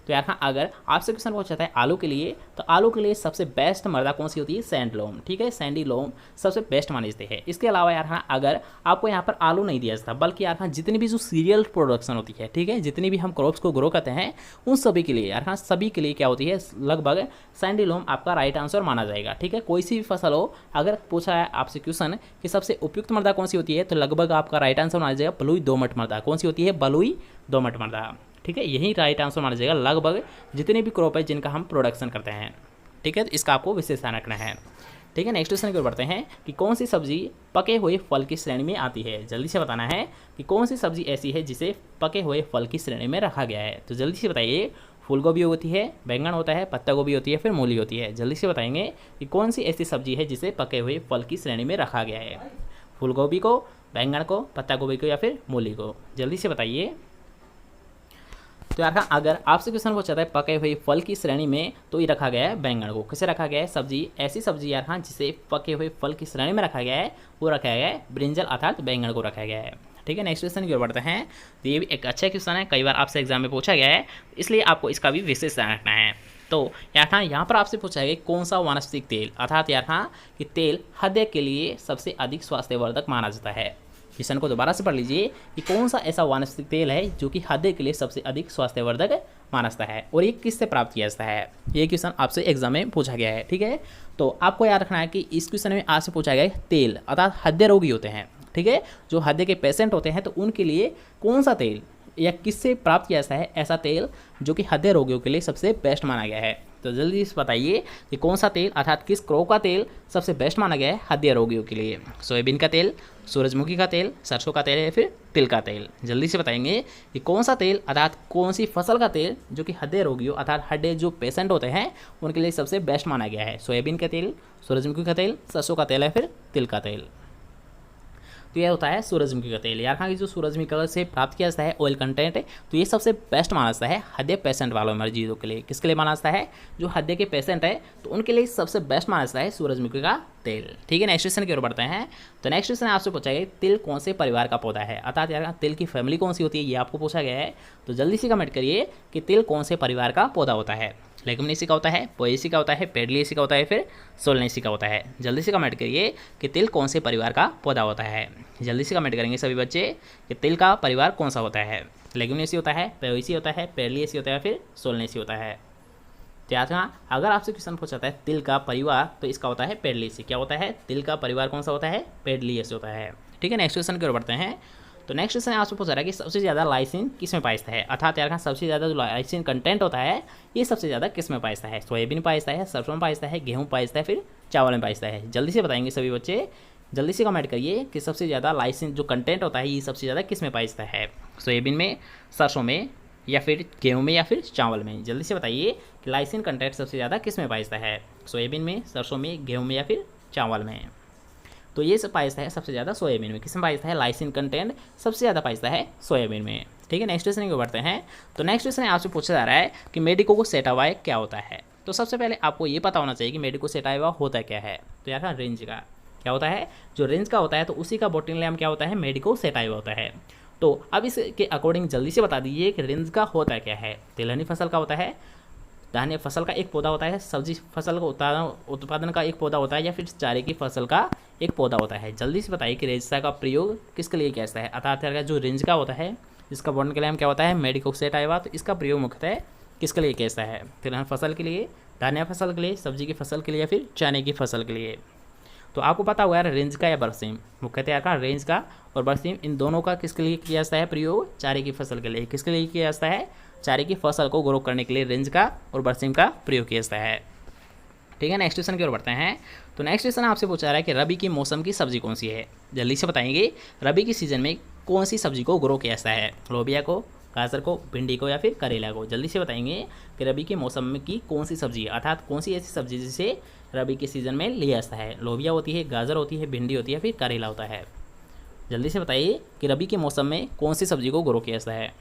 [SPEAKER 1] तो यार हाँ, अगर आपसे क्वेश्चन पूछा जाता है आलू के लिए, तो आलू के लिए सबसे बेस्ट मृदा कौन सी होती है, सैंड लोम। ठीक है, सैंडी लोम सबसे बेस्ट मानी जाती है। इसके अलावा यार हाँ, अगर आपको यहाँ पर आलू नहीं दिया जाता, बल्कि यार हाँ जितनी भी जो सीरियल प्रोडक्शन होती है, ठीक है, जितनी भी हम क्रॉप्स को ग्रो करते हैं उन सभी के लिए यार हाँ, सभी के लिए क्या होती है, लगभग सैंडी लोम आपका राइट आंसर माना जाएगा। ठीक है, कोई सी भी फसल हो, अगर पूछा है आपसे क्वेश्चन कि सबसे उपयुक्त मृदा कौन सी होती है, तो लगभग आपका राइट आंसर माना जाएगा बलुई दोमट मृदा। कौन सी होती है, बलुई दोमट मृदा। ठीक है, यही राइट आंसर माना जाएगा लगभग जितने भी क्रॉप है जिनका हम प्रोडक्शन करते हैं। ठीक है, तो इसका आपको विशेष ध्यान रखना है। ठीक है, नेक्स्ट क्वेश्चन की ओर बढ़ते हैं कि कौन सी सब्जी पके हुए फल की श्रेणी में आती है। जल्दी से बताना है कि कौन सी सब्जी ऐसी है जिसे पके हुए फल की श्रेणी में रखा गया है। तो जल्दी से बताइए, फूल गोभी होती है, बैंगन होता है, पत्ता गोभी होती है, फिर मूली होती है। जल्दी से बताएंगे कि कौन सी ऐसी सब्जी है जिसे पके हुए फल की श्रेणी में रखा गया है, फूल गोभी को, बैंगन को, पत्ता गोभी को या फिर मूली को। जल्दी से बताइए। तो यार अगर आपसे क्वेश्चन पूछा जाता है पके हुए फल की श्रेणी में, तो ये रखा गया है बैंगन को। किसे रखा गया है, सब्जी, ऐसी सब्जी यार हाँ जिसे पके हुए फल की श्रेणी में रखा गया है वो रखा गया है ब्रिंजल अर्थात बैंगन को रखा गया है। ठीक है, नेक्स्ट क्वेश्चन की ओर बढ़ते हैं। तो ये भी एक अच्छा क्वेश्चन है, कई बार आपसे एग्जाम में पूछा गया है, इसलिए आपको इसका भी विशेष ध्यान रखना है। तो यार हाँ, यहाँ पर आपसे पूछा गया कौन सा वानस्पतिक तेल, अर्थात यार हाँ कि तेल हृदय के लिए सबसे अधिक स्वास्थ्यवर्धक माना जाता है। क्वेश्चन को दोबारा से पढ़ लीजिए कि कौन सा ऐसा वानस्पतिक तेल है जो कि हृदय के लिए सबसे अधिक स्वास्थ्यवर्धक माना जाता है और ये किससे प्राप्त किया जाता है। ये क्वेश्चन आपसे एग्जाम में पूछा गया है। ठीक है, तो आपको याद रखना है कि इस क्वेश्चन में आपसे पूछा गया है तेल अर्थात हृदय रोगी होते हैं। ठीक है, जो हृदय के पेशेंट होते हैं तो उनके लिए कौन सा तेल या किससे प्राप्त किया जाता है ऐसा तेल जो कि हृदय रोगियों के लिए सबसे बेस्ट माना गया है। तो जल्दी से बताइए कि कौन सा तेल अर्थात किस क्रॉप का तेल सबसे बेस्ट माना गया है हृदय रोगियों के लिए। सोयाबीन का तेल, सूरजमुखी का तेल, सरसों का तेल या फिर तिल का तेल। जल्दी से बताएंगे कि कौन सा तेल अर्थात कौन सी फसल का तेल जो कि हृदय रोगियों अर्थात हृदय जो पेशेंट होते हैं उनके लिए सबसे बेस्ट माना गया है। सोयाबीन का तेल, सूरजमुखी का तेल, सरसों का तेल या फिर तिल का तेल। तो यह होता है सूरजमुखी का तेल। यार कहाँ की जो सूरजमुखी से प्राप्त किया जाता है ऑयल कंटेंट है तो ये सबसे बेस्ट माना जाता है हृदय पेशेंट वालों मरीजों के लिए। किसके लिए माना जाता है, जो हृदय के पेशेंट है तो उनके लिए सबसे बेस्ट माना जाता है सूरजमुखी का तेल। ठीक है, नेक्स्ट क्वेश्चन की ओर बढ़ते हैं। तो नेक्स्ट क्वेश्चन आपसे पूछा गया तिल कौन से परिवार का पौधा है अर्थात यार तिल की फैमिली कौन सी होती है ये आपको पूछा गया है। तो जल्दी से कमेंट करिए कि तिल कौन से परिवार का पौधा होता है। लेगुमिनेसी का होता है, पोएसी का होता है, पेडलिएसी का होता है, फिर सोलनेसी का होता है। जल्दी से कमेंट करिए कि तिल कौन से परिवार का पौधा होता है। जल्दी से कमेंट करेंगे सभी बच्चे कि तिल का परिवार कौन सा होता है। लेगुमिनेसी होता है, पोएसी होता है, पेडलिएसी होता है, फिर सोलनेसी होता है। तो याद रखना अगर आपसे क्वेश्चन पूछा है तिल का परिवार तो इसका होता है पेडलिएसी। क्या होता है, तिल का परिवार कौन सा होता है, पेडलिएसी होता है। ठीक है, नेक्स्ट क्वेश्चन की ओर बढ़ते हैं। तो नेक्स्ट क्वेश्चन आपसे पूछा रहा है कि सबसे ज़्यादा लाइसिन किस में पाया जाता है अर्थात यार सबसे ज़्यादा जो लाइसिन कंटेंट होता है ये सबसे ज़्यादा किस में पाया जाता है। सोयाबीन पाया जाता है, सरसों में पाया जाता है, गेहूँ पाया जाता है, फिर चावल में पाया जाता है। जल्दी से बताएंगे सभी बच्चे, जल्दी से कमेंट करिए कि सबसे ज़्यादा लाइसिन जो कंटेंट होता है ये सबसे ज़्यादा किस में पाया जाता है। सोयाबीन में, सरसों में या फिर गेहूँ में या फिर चावल में। जल्दी से बताइए कि लाइसिन कंटेंट सबसे ज़्यादा किस में पाया जाता है, सोयाबीन में, सरसों में, गेहूँ में या फिर चावल में। तो ये सब पाया जाता है सबसे ज़्यादा सोयाबीन में। किसमें पाया जाता है, लाइसिन कंटेंट सबसे ज़्यादा पाया जाता है सोयाबीन में। ठीक है, नेक्स्ट क्वेश्चन को बढ़ते हैं। तो नेक्स्ट क्वेश्चन आपसे पूछा जा रहा है कि मेडिको सेटावा क्या होता है। तो सबसे पहले आपको ये पता होना चाहिए कि मेडिको सेटावा होता क्या है। तो यार रेंज का क्या होता है, जो रेंज का होता है तो उसी का बोटनी नेम क्या होता है, मेडिको सेटावा होता है। तो अब इसके अकॉर्डिंग जल्दी से बता दीजिए कि रेंज का होता क्या है। तिलहनी फसल का होता है, धान्य फसल का एक पौधा होता है, सब्जी फसल का उत्पादन का एक पौधा होता है या फिर चारे की फसल का एक पौधा होता है। जल्दी से बताइए कि रेंजसा का प्रयोग किसके लिए कैसा है अर्थात जो रेंज का होता है इसका बॉन्ड के नाम क्या होता है, मेडिकोसेटाइवा। तो इसका प्रयोग मुख्यतः किसके लिए कैसा है, तिलहन फसल के लिए, धान्य फसल के लिए, सब्जी की फसल के लिए या फिर चने की फसल के लिए। तो आपको पता हुआ यार रेंज का या बरसीम, मुख्यतः यार का रेंज का और बरसीम इन दोनों का किसके लिए किया जाता है प्रयोग, चारे की फसल के लिए। किसके लिए किया जाता है, चारे की फसल को ग्रो करने के लिए रेंज का और बरसीम का प्रयोग किया जाता है। ठीक है, नेक्स्ट क्वेश्चन की ओर बढ़ते हैं। तो नेक्स्ट क्वेश्चन आपसे पूछा रहा है कि रबी की मौसम की सब्जी कौन सी है। जल्दी से बताएंगे रबी की सीजन में कौन सी सब्जी को ग्रो किया जाता है, लोबिया को, गाजर को, भिंडी को या फिर करेला को। जल्दी से बताएंगे कि रबी के मौसम में की कौन सी सब्जी है अर्थात कौन सी ऐसी सब्जी जिसे रबी के सीजन में लिया जाता है। लोबिया होती है, गाजर होती है, भिंडी होती है, फिर करेला होता है। जल्दी से बताइए कि रबी के मौसम में कौन सी सब्जी को ग्रो किया जाता है।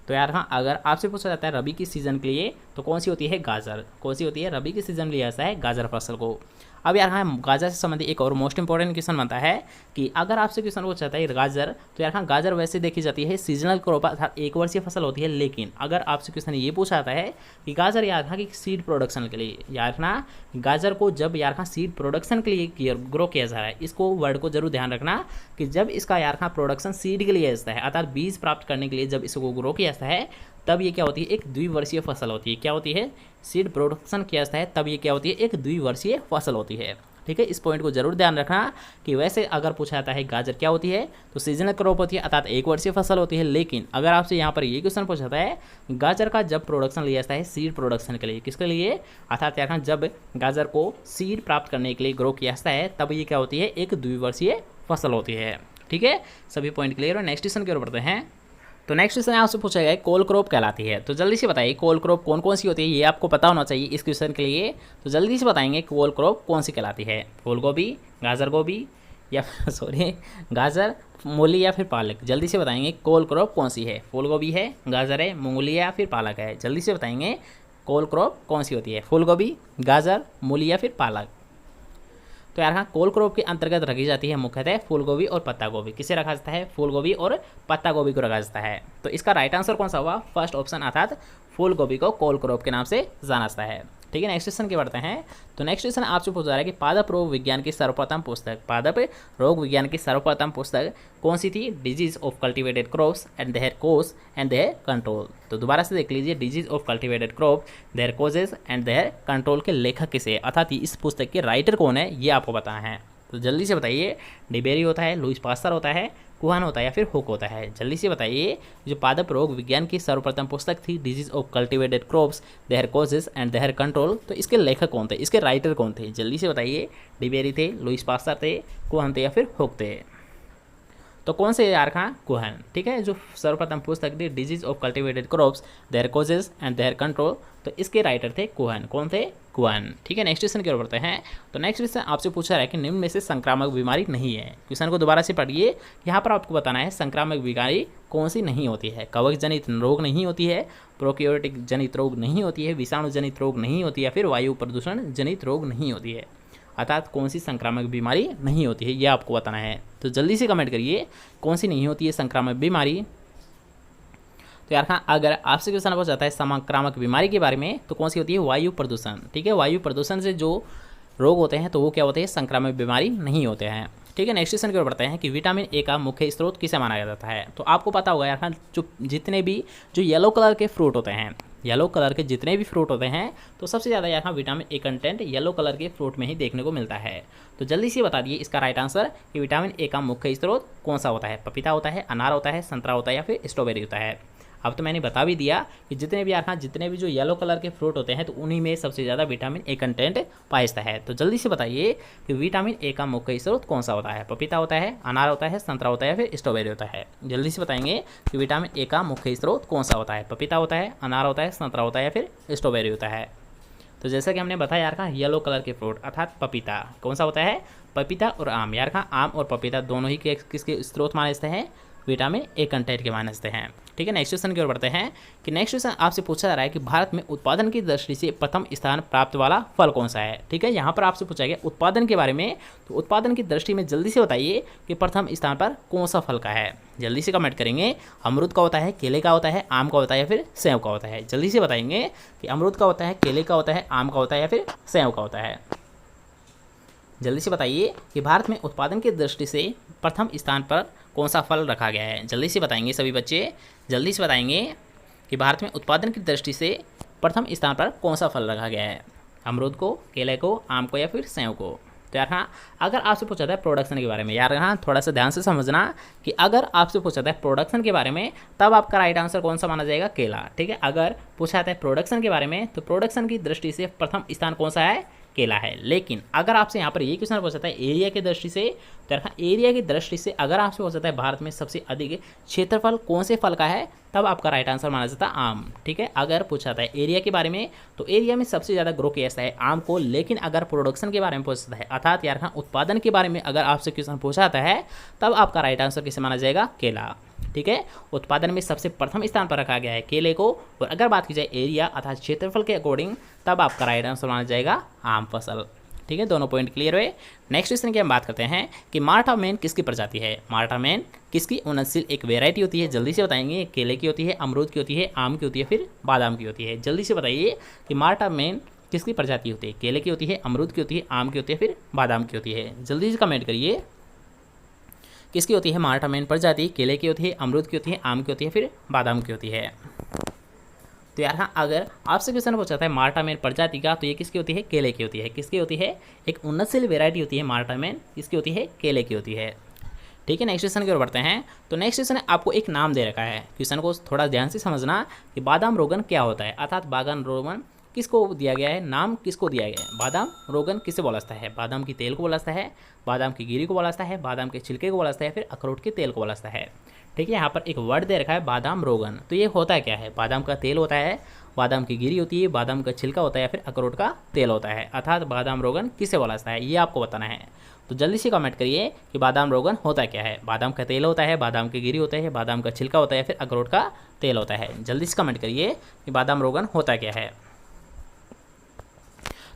[SPEAKER 1] तो यार हाँ अगर आपसे पूछा जाता है रबी की सीज़न के लिए तो कौन सी होती है, गाजर। कौन सी होती है, रबी की सीज़न में लिया जाता है गाजर फसल को। अब यार हाँ गाजर से संबंधित एक और मोस्ट इंपॉर्टेंट क्वेश्चन बनता है कि अगर आपसे क्वेश्चन पूछा जाता है गाजर, तो यार हाँ गाजर वैसे देखी जाती है सीजनल क्रॉप अर्थात एक वर्षीय फसल होती है। लेकिन अगर आपसे क्वेश्चन ये पूछा जाता है कि गाजर यार हाँ कि सीड प्रोडक्शन के लिए, यार ना गाजर को जब यार हाँ सीड प्रोडक्शन के लिए ग्रो किया जा रहा है, इसको वर्ड को जरूर ध्यान रखना कि जब इसका यार हाँ प्रोडक्शन सीड के लिए जाता है अर्थात बीज प्राप्त करने के लिए जब इसको ग्रो किया जाता है तब ये क्या होती है, एक द्विवर्षीय फसल होती है। क्या होती है, सीड प्रोडक्शन किया जाता है तब ये क्या होती है, एक द्विवर्षीय फसल होती है। ठीक है, इस पॉइंट को जरूर ध्यान रखना कि वैसे अगर पूछा जाता है गाजर क्या होती है तो सीजनल क्रॉप होती है अर्थात एक वर्षीय फसल होती है। लेकिन अगर आपसे यहाँ पर ये क्वेश्चन पूछा जाता है गाजर का जब प्रोडक्शन लिया जाता है सीड प्रोडक्शन के लिए, किसके लिए अर्थात यहाँ जब गाजर को सीड प्राप्त करने के लिए ग्रो किया जाता है तब ये क्या होती है, एक द्विवर्षीय फसल होती है। ठीक है, सभी पॉइंट क्लियर और नेक्स्ट क्वेश्चन की ओर बढ़ते हैं। तो नेक्स्ट क्वेश्चन आपसे पूछा गया कोल क्रॉप कहलाती है। तो जल्दी से बताइए कोल क्रॉप कौन कौन सी होती है, ये आपको पता होना चाहिए इस क्वेश्चन के लिए। तो जल्दी से बताएंगे कोल क्रॉप कौन सी कहलाती है, फूल गोभी, गाजर गोभी या सॉरी गाजर, मूली या फिर पालक। जल्दी से बताएंगे कोल क्रॉप कौन सी है, फूल गोभी है, गाजर है, मूंगली या फिर पालक है। जल्दी से बताएंगे कोल क्रॉप कौन सी होती है, फूल गोभी, गाजर, मूली या फिर पालक। तो यार हाँ कोल क्रॉप के अंतर्गत रखी जाती है मुख्यतः फूल गोभी और पत्ता गोभी। किसे रखा जाता है, फूल गोभी और पत्ता गोभी को रखा जाता है। तो इसका राइट आंसर कौन सा हुआ, फर्स्ट ऑप्शन अर्थात फूल गोभी को कोल क्रॉप के नाम से जाना जाता है। ठीक है, नेक्स्ट क्वेश्चन के बढ़ते हैं। तो नेक्स्ट क्वेश्चन आपसे पूछा जा रहा है कि पादप रोग विज्ञान की सर्वप्रथम पुस्तक, पादप रोग विज्ञान की सर्वप्रथम पुस्तक कौन सी थी? Disease of cultivated crops and their cause and their control. तो दोबारा से देख लीजिए, disease of cultivated crop, their causes and their control के लेखक किसे, अर्थात इस पुस्तक के राइटर कौन है, ये आपको बताना है। तो जल्दी से बताइए, डिबेरी होता है, लुईस पास्चर होता है, कुहान होता है या फिर हुक होता है? जल्दी से बताइए। जो पादप रोग विज्ञान की सर्वप्रथम पुस्तक थी disease of cultivated crops, their causes and their control, तो इसके लेखक कौन थे, इसके राइटर कौन थे? जल्दी से बताइए। डिबेरी थे, लुईस पास्चर थे, कुहान थे या फिर हुक थे? तो कौन से यार कहाँ? कुहान। ठीक है, जो सर्वप्रथम पुस्तक थी disease of cultivated crops, their causes and their control, तो इसके राइटर थे कुहान। कौन थे? कुहान। ठीक है, नेक्स्ट क्वेश्चन की ओर बढ़ते हैं। तो नेक्स्ट क्वेश्चन आपसे पूछा है कि निम्न में से संक्रामक बीमारी नहीं है। क्वेश्चन को दोबारा से पढ़िए। यहाँ पर आपको बताना है संक्रामक बीमारी कौन सी नहीं होती है। कवक जनित रोग नहीं होती है, प्रोक्योटिक जनित रोग नहीं होती है, विषाणु जनित रोग नहीं होती है, फिर वायु प्रदूषण जनित रोग नहीं होती है। अर्थात कौन सी संक्रामक बीमारी नहीं होती है, ये आपको बताना है। तो जल्दी से कमेंट करिए, कौन सी नहीं होती है संक्रामक बीमारी। तो यार हाँ, अगर आपसे क्वेश्चन पूछा जाता है संक्रामक बीमारी के बारे में, तो कौन सी होती है? वायु प्रदूषण। ठीक है, वायु प्रदूषण से जो रोग होते हैं तो वो क्या होते हैं? संक्रामक बीमारी नहीं होते हैं। ठीक है, नेक्स्ट क्वेश्चन की ओर बढ़ते हैं कि विटामिन ए का मुख्य स्रोत किसे माना जाता है। तो आपको पता होगा यार हाँ, जो जितने भी जो येलो कलर के फ्रूट होते हैं, येलो कलर के जितने भी फ्रूट होते हैं, तो सबसे ज़्यादा यहाँ vitamin a content yellow colour के फ्रूट में ही देखने को मिलता है। तो जल्दी से बता दिए इसका राइट आंसर कि विटामिन ए का मुख्य स्रोत कौन सा होता है? पपीता होता है, अनार होता है, संतरा होता है या फिर स्ट्रॉबेरी होता है? अब तो मैंने बता भी दिया कि जितने भी यहाँ जितने भी जो येलो कलर के फ्रूट होते हैं तो उन्हीं में सबसे ज़्यादा विटामिन ए कंटेंट पाया जाता है। तो जल्दी से बताइए कि विटामिन ए का मुख्य स्रोत कौन सा होता है? पपीता होता है, अनार होता है, संतरा होता है या फिर स्ट्रॉबेरी होता है? जल्दी से बताएंगे कि विटामिन ए का मुख्य स्रोत कौन सा होता है? पपीता होता है, अनार होता है, संतरा होता है या फिर स्ट्रॉबेरी होता है? तो जैसा कि हमने बताया यार का येलो कलर के फ्रूट अर्थात पपीता कौन सा होता है? पपीता और आम। यार का आम और पपीता दोनों ही किसके स्रोत माने जाते हैं? विटामिन ए कंटेंट के माने जाते हैं। ठीक है, नेक्स्ट क्वेश्चन की ओर बढ़ते हैं कि नेक्स्ट क्वेश्चन आपसे पूछा जा रहा है कि भारत में उत्पादन की दृष्टि से प्रथम स्थान प्राप्त वाला फल कौन सा है। ठीक है, यहाँ पर आपसे पूछा गया उत्पादन के बारे में, तो उत्पादन की दृष्टि में जल्दी से बताइए कि प्रथम स्थान पर कौन सा फल का है। जल्दी से कमेंट करेंगे। अमरूद का होता है, केले का होता है, आम का होता है या फिर सेब का होता है? जल्दी से बताएंगे कि अमरूद का होता है, केले का होता है, आम का होता है या फिर सेब का होता है? जल्दी से बताइए कि भारत में उत्पादन की दृष्टि से प्रथम स्थान पर कौन सा फल रखा गया है। जल्दी से बताएंगे सभी बच्चे, जल्दी से बताएंगे कि भारत में उत्पादन की दृष्टि से प्रथम स्थान पर कौन सा फल रखा गया है? अमरूद को, केले को, आम को या फिर सेब को? तो यार हाँ, अगर आपसे पूछा था प्रोडक्शन के बारे में, यार हाँ थोड़ा सा ध्यान से समझना कि अगर आपसे पूछा था प्रोडक्शन के बारे में, तब आपका राइट आंसर कौन सा माना जाएगा? केला। ठीक है, अगर पूछा था प्रोडक्शन के बारे में, तो प्रोडक्शन की दृष्टि से प्रथम स्थान कौन सा है? केला है। लेकिन अगर आपसे यहाँ पर ये क्वेश्चन पूछा है एरिया की दृष्टि से, तो एरिया की दृष्टि से अगर आपसे पूछा है भारत में सबसे अधिक क्षेत्रफल कौन से फल का है, तब आपका राइट आंसर माना जाता है आम। ठीक है, अगर पूछा था एरिया के बारे में, तो एरिया में सबसे ज़्यादा ग्रो किया जाता है आम को। लेकिन अगर प्रोडक्शन के बारे में पूछता है, अर्थात यार हाँ उत्पादन के बारे में अगर आपसे क्वेश्चन पूछा जाता है, तब आपका राइट आंसर किसे माना जाएगा? केला। ठीक है, उत्पादन में सबसे प्रथम स्थान पर रखा गया है केले को। और अगर बात की जाए एरिया अर्थात क्षेत्रफल के अकॉर्डिंग, तब आपका राइट आंसर माना जाएगा आम फसल। ठीक है, दोनों पॉइंट क्लियर हुए। नेक्स्ट क्वेश्चन की हम बात करते हैं कि माल्टा मैन किसकी प्रजाति है? माल्टा मैन किसकी उन्नतशील एक वेराइटी होती है? जल्दी से बताएंगे। केले की होती है, अमरूद की होती है, आम की होती है, फिर बादाम की होती है? जल्दी से बताइए कि माल्टा मैन किसकी प्रजाति होती है? केले की होती है, अमरूद की होती है, आम की होती है, फिर बादाम की होती है? जल्दी से कमेंट करिए, किसकी होती है माल्टा मैन प्रजाति? केले की होती है, अमरूद की होती है, आम की होती है, फिर बादाम की होती है? तो यार हाँ, अगर आपसे क्वेश्चन पूछा है माल्टा मैन प्रजाति का, तो ये किसकी होती है? केले की होती है। किसकी होती है? एक उन्नतशील वेराइटी होती है माल्टा मैन, किसकी होती है? केले की होती है। ठीक है, नेक्स्ट क्वेश्चन की ओर बढ़ते हैं। तो नेक्स्ट क्वेश्चन आपको एक नाम दे रखा है, क्वेश्चन को थोड़ा ध्यान से समझना कि बादाम रोगन क्या होता है, अर्थात बादाम रोगन किसको दिया गया है, नाम किसको दिया गया है? बादाम रोगन किसे बोला जाता है? बादाम की तेल को बोला जाता है, बादाम की गिरी को बोला जाता है, बादाम के छिलके को बोला जाता है, फिर अखरोट के तेल को बोला जाता है? ठीक है, यहाँ पर एक वर्ड दे रखा है बादाम रोगन। तो ये होता है क्या है? बादाम का तेल होता है, बादाम की गिरी होती है, बादाम का छिलका होता है, फिर अखरोट का तेल होता है। अर्थात बादाम रोगन किसे बोला जाता है, ये आपको बताना है। तो जल्दी से कमेंट करिए कि बादाम रोगन होता क्या है? बादाम का तेल होता है, बादाम की गिरी होता है, बादाम का छिलका होता है, फिर अखरोट का तेल होता है? जल्दी से कमेंट करिए कि बादाम रोगन होता क्या है।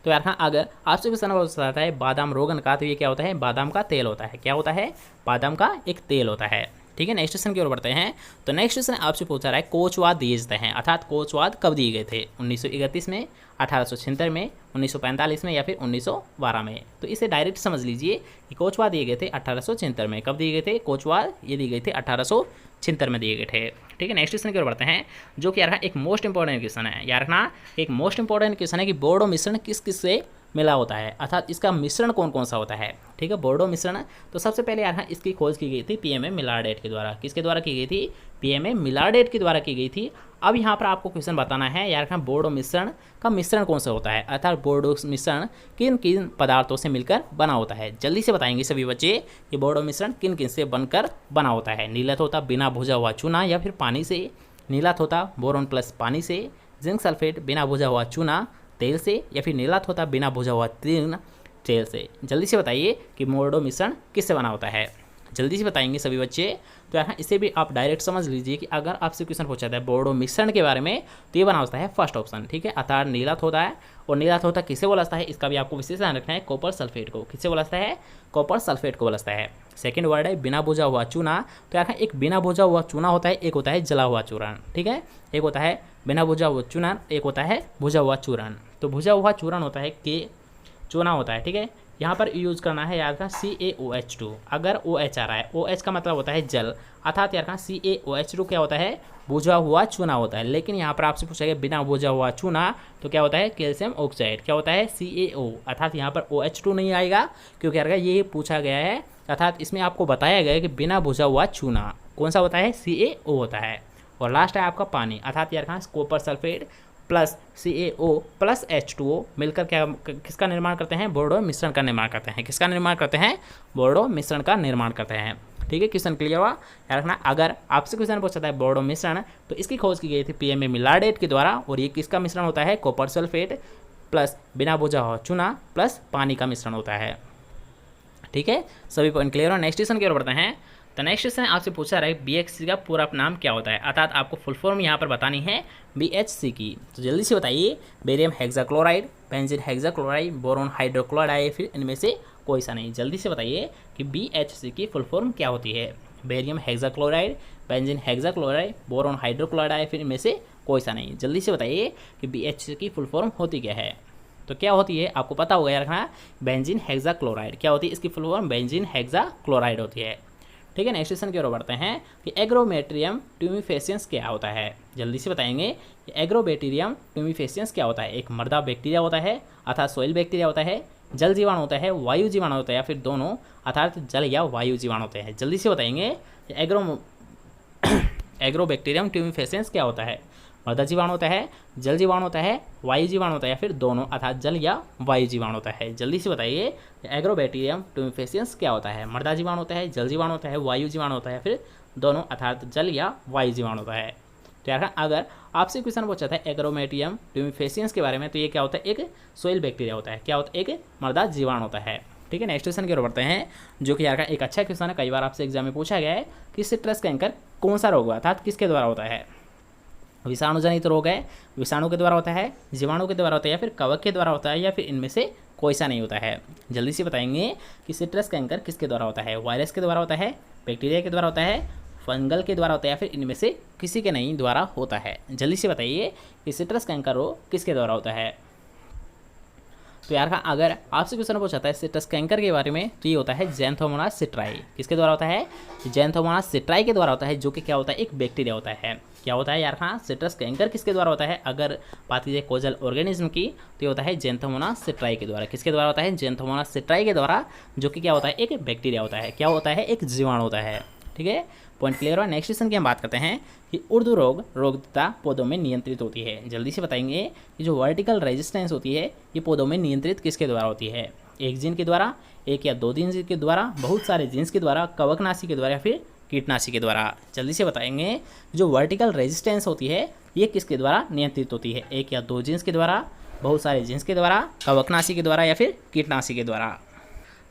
[SPEAKER 1] तो यार हाँ, अगर आपसे क्वेश्चन बताता है बादाम रोगन का, तो ये क्या होता है? बादाम का तेल होता है। क्या होता है? बादाम का एक तेल होता है। ठीक है, नेक्स्ट क्वेश्चन की ओर बढ़ते हैं। तो नेक्स्ट क्वेश्चन आपसे पूछा रहा है कोचवाद दिए जाते हैं, अर्थात कोचवाद कब दिए गए थे, 1931 में, 1876 में, 1945 में या फिर 1912 में। तो इसे डायरेक्ट समझ लीजिए कि कोचवाद दिए गए थे 1876 में। कब दिए गए थे कोचवाद? ये दिए गए थे 1876 में दिए गए थे। ठीक है, नेक्स्ट क्वेश्चन की ओर बढ़ते हैं, जो कि यार एक मोस्ट इंपॉर्टेंट क्वेश्चन है। यार ना एक मोस्ट इंपॉर्टेंट क्वेश्चन है कि बोर्डो मिश्रण किस किस से मिला होता है, अर्थात इसका मिश्रण कौन कौन सा होता है। ठीक है, बोर्डो मिश्रण। तो सबसे पहले यार इसकी खोज की गई थी पीएमए मिलार्डेट के द्वारा। किसके द्वारा की गई थी? पीएमए मिलार्डेट के द्वारा की गई थी। अब यहाँ पर आपको क्वेश्चन बताना है यार बोर्डो मिश्रण का मिश्रण कौन सा होता है, अर्थात बोर्डो मिश्रण किन किन पदार्थों से मिलकर बना होता है। जल्दी से बताएंगे सभी बच्चे कि बोर्डो मिश्रण किन किन से बनकर बना होता है। नीलत होता बिना भुजा हुआ चूना या फिर पानी से, नीलत होता बोरोन प्लस पानी से, जिंक सल्फेट बिना भुजा हुआ चूना तेल से, या फिर नीलात होता बिना भुजा हुआ तेल से। जल्दी से बताइए कि बोर्डो मिश्रण किससे बना होता है। जल्दी से बताएंगे सभी बच्चे। तो यहाँ इसे भी आप डायरेक्ट समझ लीजिए कि अगर आपसे क्वेश्चन पूछा जाता है बोर्डो मिश्रण के बारे में तो ये बना होता है फर्स्ट ऑप्शन। ठीक है, अर्थात नीलात होता है। और नीलात होता किसे बोला जाता है, इसका भी आपको विशेष ध्यान रखना है, कॉपर सल्फेट को। किससे बोला जाता है? कॉपर सल्फेट को बोला जाता है। सेकंड वर्ड है बिना भुजा हुआ चूना। तो यहाँ एक बिना भुजा हुआ चूना होता है, एक होता है जला हुआ चूर्ण। ठीक है, एक होता है बिना भुजा हुआ चूर्ण, एक होता है भुजा हुआ चूर्ण। तो भुजा हुआ चूर्ण होता है के चूना होता है। ठीक है, यहाँ पर यूज करना है यार का CaOH2। अगर OH आ रहा है, OH का मतलब होता है जल, अर्थात यार का CaOH2 क्या होता है? भुजा हुआ चूना होता है। लेकिन यहाँ पर आपसे पूछा गया बिना भुजा हुआ चूना तो क्या होता है? Calcium oxide. क्या होता है? CaO, अर्थात यहाँ पर OH2 नहीं आएगा क्योंकि यार ये पूछा गया है, अर्थात इसमें आपको बताया गया है कि बिना भुजा हुआ चूना कौन सा होता है? CaO होता है। और लास्ट है आपका पानी, अर्थात यार कहाँ copper sulphate plus CaO plus H2O मिलकर क्या किसका निर्माण करते हैं? बोर्डो मिश्रण का निर्माण करते हैं। किसका निर्माण करते हैं? बोर्डो मिश्रण का निर्माण करते हैं। ठीक है, क्वेश्चन क्लियर हुआ? याद रखना अगर आपसे क्वेश्चन पूछा है बोर्डो मिश्रण तो इसकी खोज की गई थी पीएमए मिलार्डेट के द्वारा। और ये किसका मिश्रण होता है? कॉपर सल्फेट प्लस बिना भुजा हुआ चूना प्लस पानी का मिश्रण होता है। ठीक है, सभी पॉइंट क्लियर हो? नेक्स्ट क्वेश्चन की ओर बढ़ते हैं। तो नेक्स्ट क्वेश्चन आपसे पूछा रहा है BHC का पूरा नाम क्या होता है, अर्थात आपको फुल फॉर्म यहाँ पर बतानी है BHC की। तो जल्दी से बताइए। Barium hexachloride, benzene hexachloride, boron hydrochloride, फिर इनमें से कोई सा नहीं। जल्दी से बताइए कि BHC की फुल फॉर्म क्या होती है। Barium hexachloride, benzene hexachloride, boron hydrochloride, फिर इनमें से कोई सा नहीं। जल्दी से बताइए कि BHC की फुल फॉर्म होती क्या है। तो क्या होती है आपको पता होगा यार रखना, बेंजीन हेक्साक्लोराइड। क्या होती है इसकी फुल फॉर्म? बेंजीन हेक्साक्लोराइड होती है। ठीक है, नेक्स्ट क्वेश्चन की ओर बढ़ते हैं कि एग्रोबैक्टीरियम ट्यूमिफेसियंस क्या होता है। जल्दी से बताएंगे कि एग्रोबैक्टीरियम ट्यूमिफेसियंस क्या होता है। एक मर्दा बैक्टीरिया होता है, अर्थात सोइल बैक्टीरिया होता है, जल जीवाणु होता है, वायु जीवाणु होता है, या फिर दोनों, अर्थात जल या वायु जीवाणु होते हैं। जल्दी से बताएंगे एग्रोबैक्टीरियम ट्यूमिफेसियंस क्या होता है। मर्दा जीवाणु होता है, जल जीवाणु होता है, वायु जीवाणु होता है, या फिर दोनों, अर्थात जल या वायु जीवाणु होता है। जल्दी से बताइए एग्रोबैक्टीरियम ट्यूमिफेसियंस क्या होता है। मर्दा जीवाणु होता है, जल जीवाणु होता है, वायु जीवाणु होता है, फिर दोनों, अर्थात जल या वायु जीवाणु होता है। तो यार अगर आपसे क्वेश्चन पूछा था एग्रोबैक्टीरियम ट्यूमिफेसियंस के बारे में तो ये क्या होता है? एक सोइल बैक्टीरिया होता है। क्या होता है? एक मर्दा जीवाणु होता है। ठीक है, नेक्स्ट क्वेश्चन की ओर बढ़ते हैं, जो कि यार का एक अच्छा क्वेश्चन है, कई बार आपसे एग्जाम में पूछा गया है कि सिट्रस कैंकर कौन सा रोग, अर्थात किसके द्वारा होता है। विषाणु जनित रोग है, विषाणु के द्वारा होता है, जीवाणु के द्वारा होता है, या फिर कवक के द्वारा होता है, या फिर इनमें से कोई सा नहीं होता है। जल्दी से बताएंगे कि सिट्रस कैंकर किसके द्वारा होता है। वायरस के द्वारा होता है, बैक्टीरिया के द्वारा होता है, फंगल के द्वारा होता है, या फिर इनमें से किसी के नहीं द्वारा होता है। जल्दी से बताइए कि सिट्रस कैंकर रोग किसके द्वारा होता है। तो यार अगर आपसे क्वेश्चन पूछा है सिट्रस कैंकर के बारे में तो ये होता है ज़ैंथोमोनास सिट्राई। किसके द्वारा होता है? ज़ैंथोमोनास सिट्राई के द्वारा होता है, जो कि क्या होता है? एक बैक्टीरिया होता है। क्या होता है यार सिट्रस कैंकर किसके द्वारा होता है? अगर बात कीजिए कोजल ऑर्गेनिज्म की तो ये होता है ज़ैंथोमोनास सिट्राई के द्वारा। किसके द्वारा होता है? ज़ैंथोमोनास सिट्राई के द्वारा, जो कि क्या होता है? एक बैक्टीरिया होता है। क्या होता है? एक जीवाणु होता है। ठीक है, पॉइंट क्लियर हुआ? नेक्स्ट क्वेश्चन की हम बात करते हैं कि उर्दू रोगता पौधों में नियंत्रित होती है। जल्दी से बताएंगे कि जो वर्टिकल रेजिस्टेंस होती है ये पौधों में नियंत्रित किसके द्वारा होती है। एक जीन के द्वारा, एक या दो जीन के द्वारा, बहुत सारे जीन्स के द्वारा, कवकनाशी के द्वारा, या फिर कीटनाशी के द्वारा। जल्दी से बताएंगे जो वर्टिकल रेजिस्टेंस होती है ये किसके द्वारा नियंत्रित होती है। एक या दो जीन्स के द्वारा, बहुत सारे जीन्स के द्वारा, कवकनाशी के द्वारा, या फिर कीटनाशी के द्वारा।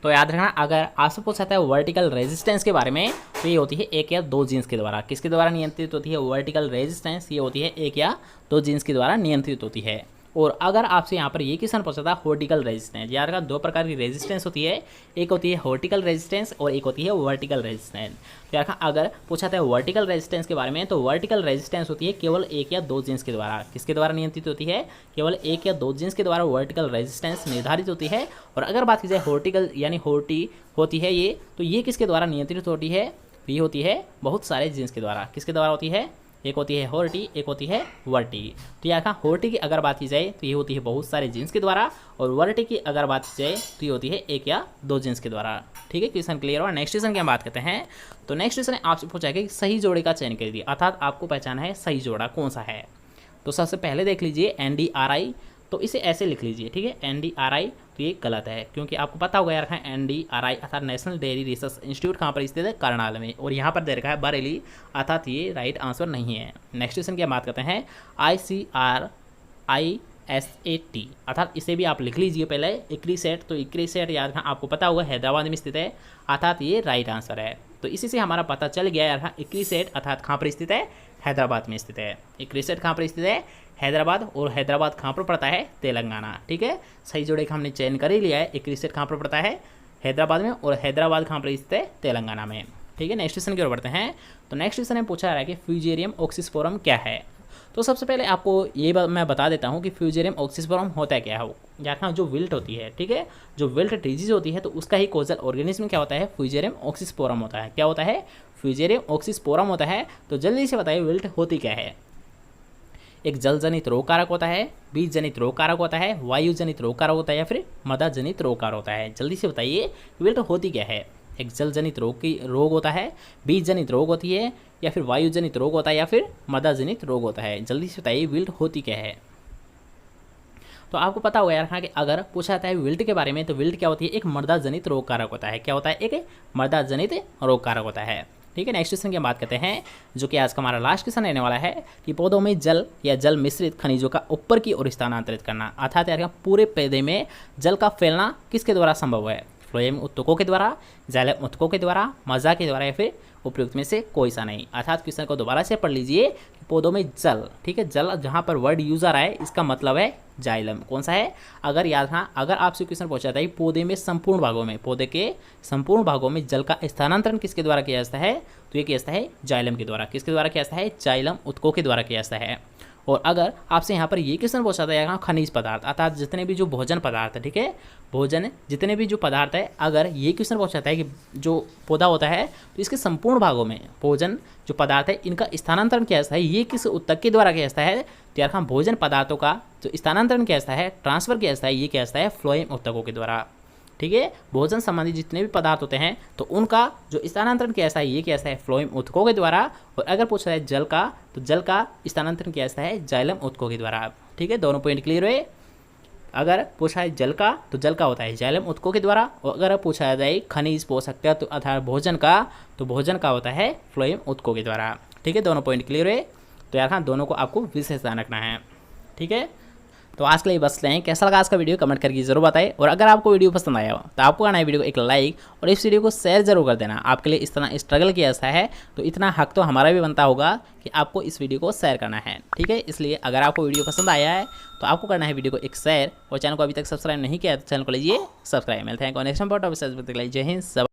[SPEAKER 1] तो याद रखना अगर आपसे पूछा है वर्टिकल रेजिस्टेंस के बारे में तो ये होती है एक या दो जीन्स के द्वारा। किसके द्वारा नियंत्रित होती है वर्टिकल रेजिस्टेंस? ये होती है एक या दो जीन्स के द्वारा नियंत्रित होती है। और अगर आपसे यहाँ पर ये क्वेश्चन पूछा था हॉर्टिकल रेजिस्टेंस, याद रखना 2 प्रकार की रेजिस्टेंस होती है, एक होती है हॉर्टिकल रेजिस्टेंस और एक होती है वर्टिकल रेजिस्टेंस। तो याद रखना अगर पूछा था वर्टिकल रेजिस्टेंस के बारे में, तो वर्टिकल रेजिस्टेंस होती है केवल 1 या 2 जीन्स के द्वारा, किसके द्वारा नियंत्रित होती है, केवल 1 या 2 जीन्स के द्वारा वर्टिकल रेजिस्टेंस निर्धारित होती है। और अगर बात की जाए हॉर्टिकल यानी हॉर्टी होती है ये, तो ये किसके द्वारा नियंत्रित होती है, ये होती है बहुत सारे जीन्स के द्वारा, किसके द्वारा होती है, एक होती है हॉर्टी, एक होती है वर्टी। तो यहाँ हॉर्टी की अगर बात की जाए तो ये होती है बहुत सारे जीन्स के द्वारा, और वर्टी की अगर बात की जाए तो ये होती है 1 या 2 जीन्स के द्वारा। ठीक है, क्वेश्चन क्लियर हुआ। नेक्स्ट क्वेश्चन की हम बात करते हैं। तो नेक्स्ट क्वेश्चन आपसे पूछा है कि सही जोड़े का चयन कीजिए, अर्थात आपको पहचाना है सही जोड़ा कौन सा है। तो सबसे पहले देख लीजिए NDRI, तो इसे ऐसे लिख लीजिए, ठीक है, NDRI, तो ये गलत है, क्योंकि आपको पता होगा यार NDRI अर्थात नेशनल डेयरी रिसर्च इंस्टीट्यूट कहाँ पर स्थित है, करनाल में, और यहाँ पर दे रखा है बरेली, अर्थात ये राइट आंसर नहीं है। नेक्स्ट क्वेश्चन की हम बात करते हैं ICRISAT, अर्थात इसे भी आप लिख लीजिए पहले, इक्रीसेट, तो इक्रीसेट याद रखना आपको पता होगा हैदराबाद में स्थित है, अर्थात ये राइट आंसर है। तो इसी से हमारा पता चल गया यार इक्रीसेट अर्थात कहाँ पर स्थित है, हैदराबाद में स्थित है। इक्रीसेट कहाँ पर स्थित है, हैदराबाद, और हैदराबाद कहाँ पर पड़ता है, तेलंगाना। ठीक है, सही जोड़े का हमने चयन कर ही लिया है। इक्रीसेट कहाँ पर पड़ता है, हैदराबाद में, और हैदराबाद कहाँ पर स्थित है, तेलंगाना में। ठीक है, नेक्स्ट क्वेश्चन की ओर बढ़ते हैं। तो नेक्स्ट क्वेश्चन में पूछा रहा है कि फ्यूजेरियम ऑक्सीस्पोरम क्या है। तो सबसे पहले आपको ये मैं बता देता हूँ कि फ्यूजेरियम ऑक्सीस्पोरम होता क्या है। यहाँ जो विल्ट होती है, ठीक है, जो विल्ट डिजीज होती है, तो उसका ही कोजल ऑर्गेनिज्म क्या होता है, फ्यूजेरियम ऑक्सीस्पोरम होता है। क्या होता है, फ्यूजेरियम ऑक्सीस्पोरम होता है। तो जल्दी से बताइए विल्ट होती क्या है। एक जल जनित रोग कारक होता है, बीज जनित रोग कारक होता है, वायु जनित रोग कारक होता है, या फिर मदा जनित रोग कारक होता है। जल्दी से बताइए विल्ट होती क्या है। एक जल जनित रोग होता है, बीज जनित रोग होती है, या फिर वायु जनित रोग होता है, या फिर मदा जनित रोग होता है। जल्दी से बताइए विल्ट होती क्या है। तो आपको पता होगा यार कि अगर पूछा जाता है विल्ट के बारे में, तो विल्ट क्या होती है, एक मृदा जनित रोग कारक होता है। क्या होता है, एक मृदा जनित रोग कारक होता है। ठीक है, नेक्स्ट क्वेश्चन की हम बात करते हैं, जो कि आज का हमारा लास्ट क्वेश्चन रहने वाला है कि पौधों में जल या जल मिश्रित खनिजों का ऊपर की ओर स्थानांतरित करना, अर्थात यार पूरे पौधे में जल का फैलना किसके द्वारा संभव है, फ्लोएम उत्तकों के द्वारा, जाइलम उत्तकों के द्वारा, मजा के द्वारा, या फिर उपयुक्त में से कोई सा नहीं। अर्थात क्वेश्चन को दोबारा से पढ़ लीजिए कि पौधों में जल, ठीक है, जल जहाँ पर वर्ड यूज आ रहा है इसका मतलब है जाइलम। कौन सा है, अगर याद रखना, अगर आपसे क्वेश्चन पूछा था पौधे में संपूर्ण भागों में, पौधे के संपूर्ण भागों में जल का स्थानांतरण किसके द्वारा किया जाता है, तो ये किया जाता है जाइलम के द्वारा। किसके द्वारा किया जाता है, जाइलम उत्तकों के द्वारा किया जाता है। और अगर आपसे यहाँ पर ये क्वेश्चन पूछा था यहाँ खनिज पदार्थ, अर्थात जितने भी जो भोजन पदार्थ है, ठीक है, भोजन जितने भी जो पदार्थ है, अगर ये क्वेश्चन पूछा था कि जो पौधा होता है तो इसके संपूर्ण भागों में भोजन जो पदार्थ है इनका स्थानांतरण किया जाता है, ये किस उत्तक के द्वारा किया जाता है, तो यार भोजन पदार्थों का जो स्थानांतरण किया जाता है, ट्रांसफर किया जाता है, ये किया जाता है फ्लोएम उत्तकों के द्वारा। ठीक है, भोजन संबंधी जितने भी पदार्थ होते हैं तो उनका जो स्थानांतरण किया जाता है, ये किया जाता है फ्लोएम उत्तकों के द्वारा। और अगर पूछा है जल का, तो जल का स्थानांतरण किया जाता है जाइलम उत्तकों के द्वारा। ठीक है, दोनों पॉइंट क्लियर हुए। अगर पूछा है जल का, तो जल का होता है जाइलम उत्तकों के द्वारा, और अगर पूछा जाए खनिज पोषक तत्व अर्थात भोजन का, तो भोजन का होता है फ्लोएम उत्तकों के द्वारा। ठीक है, दोनों पॉइंट क्लियर हुए। तो यार हाँ, दोनों को आपको विशेष ध्यान रखना है। ठीक है, तो आज के लिए बस लें। कैसा लगा आज का वीडियो कमेंट करके जरूर बताएं, और अगर आपको वीडियो पसंद आया हो तो आपको करना है वीडियो को एक लाइक, और इस वीडियो को शेयर जरूर कर देना। आपके लिए इस तरह स्ट्रगल किया जाता है, तो इतना हक तो हमारा भी बनता होगा कि आपको इस वीडियो को शेयर करना है। ठीक है, इसलिए अगर आपको वीडियो पसंद आया है तो आपको करना है वीडियो को एक शेयर, और चैनल को अभी तक सब्सक्राइब नहीं किया तो चैनल को लीजिए सब्सक्राइब। मिलते हैं नेक्स्ट टॉपिक। जय हिंद।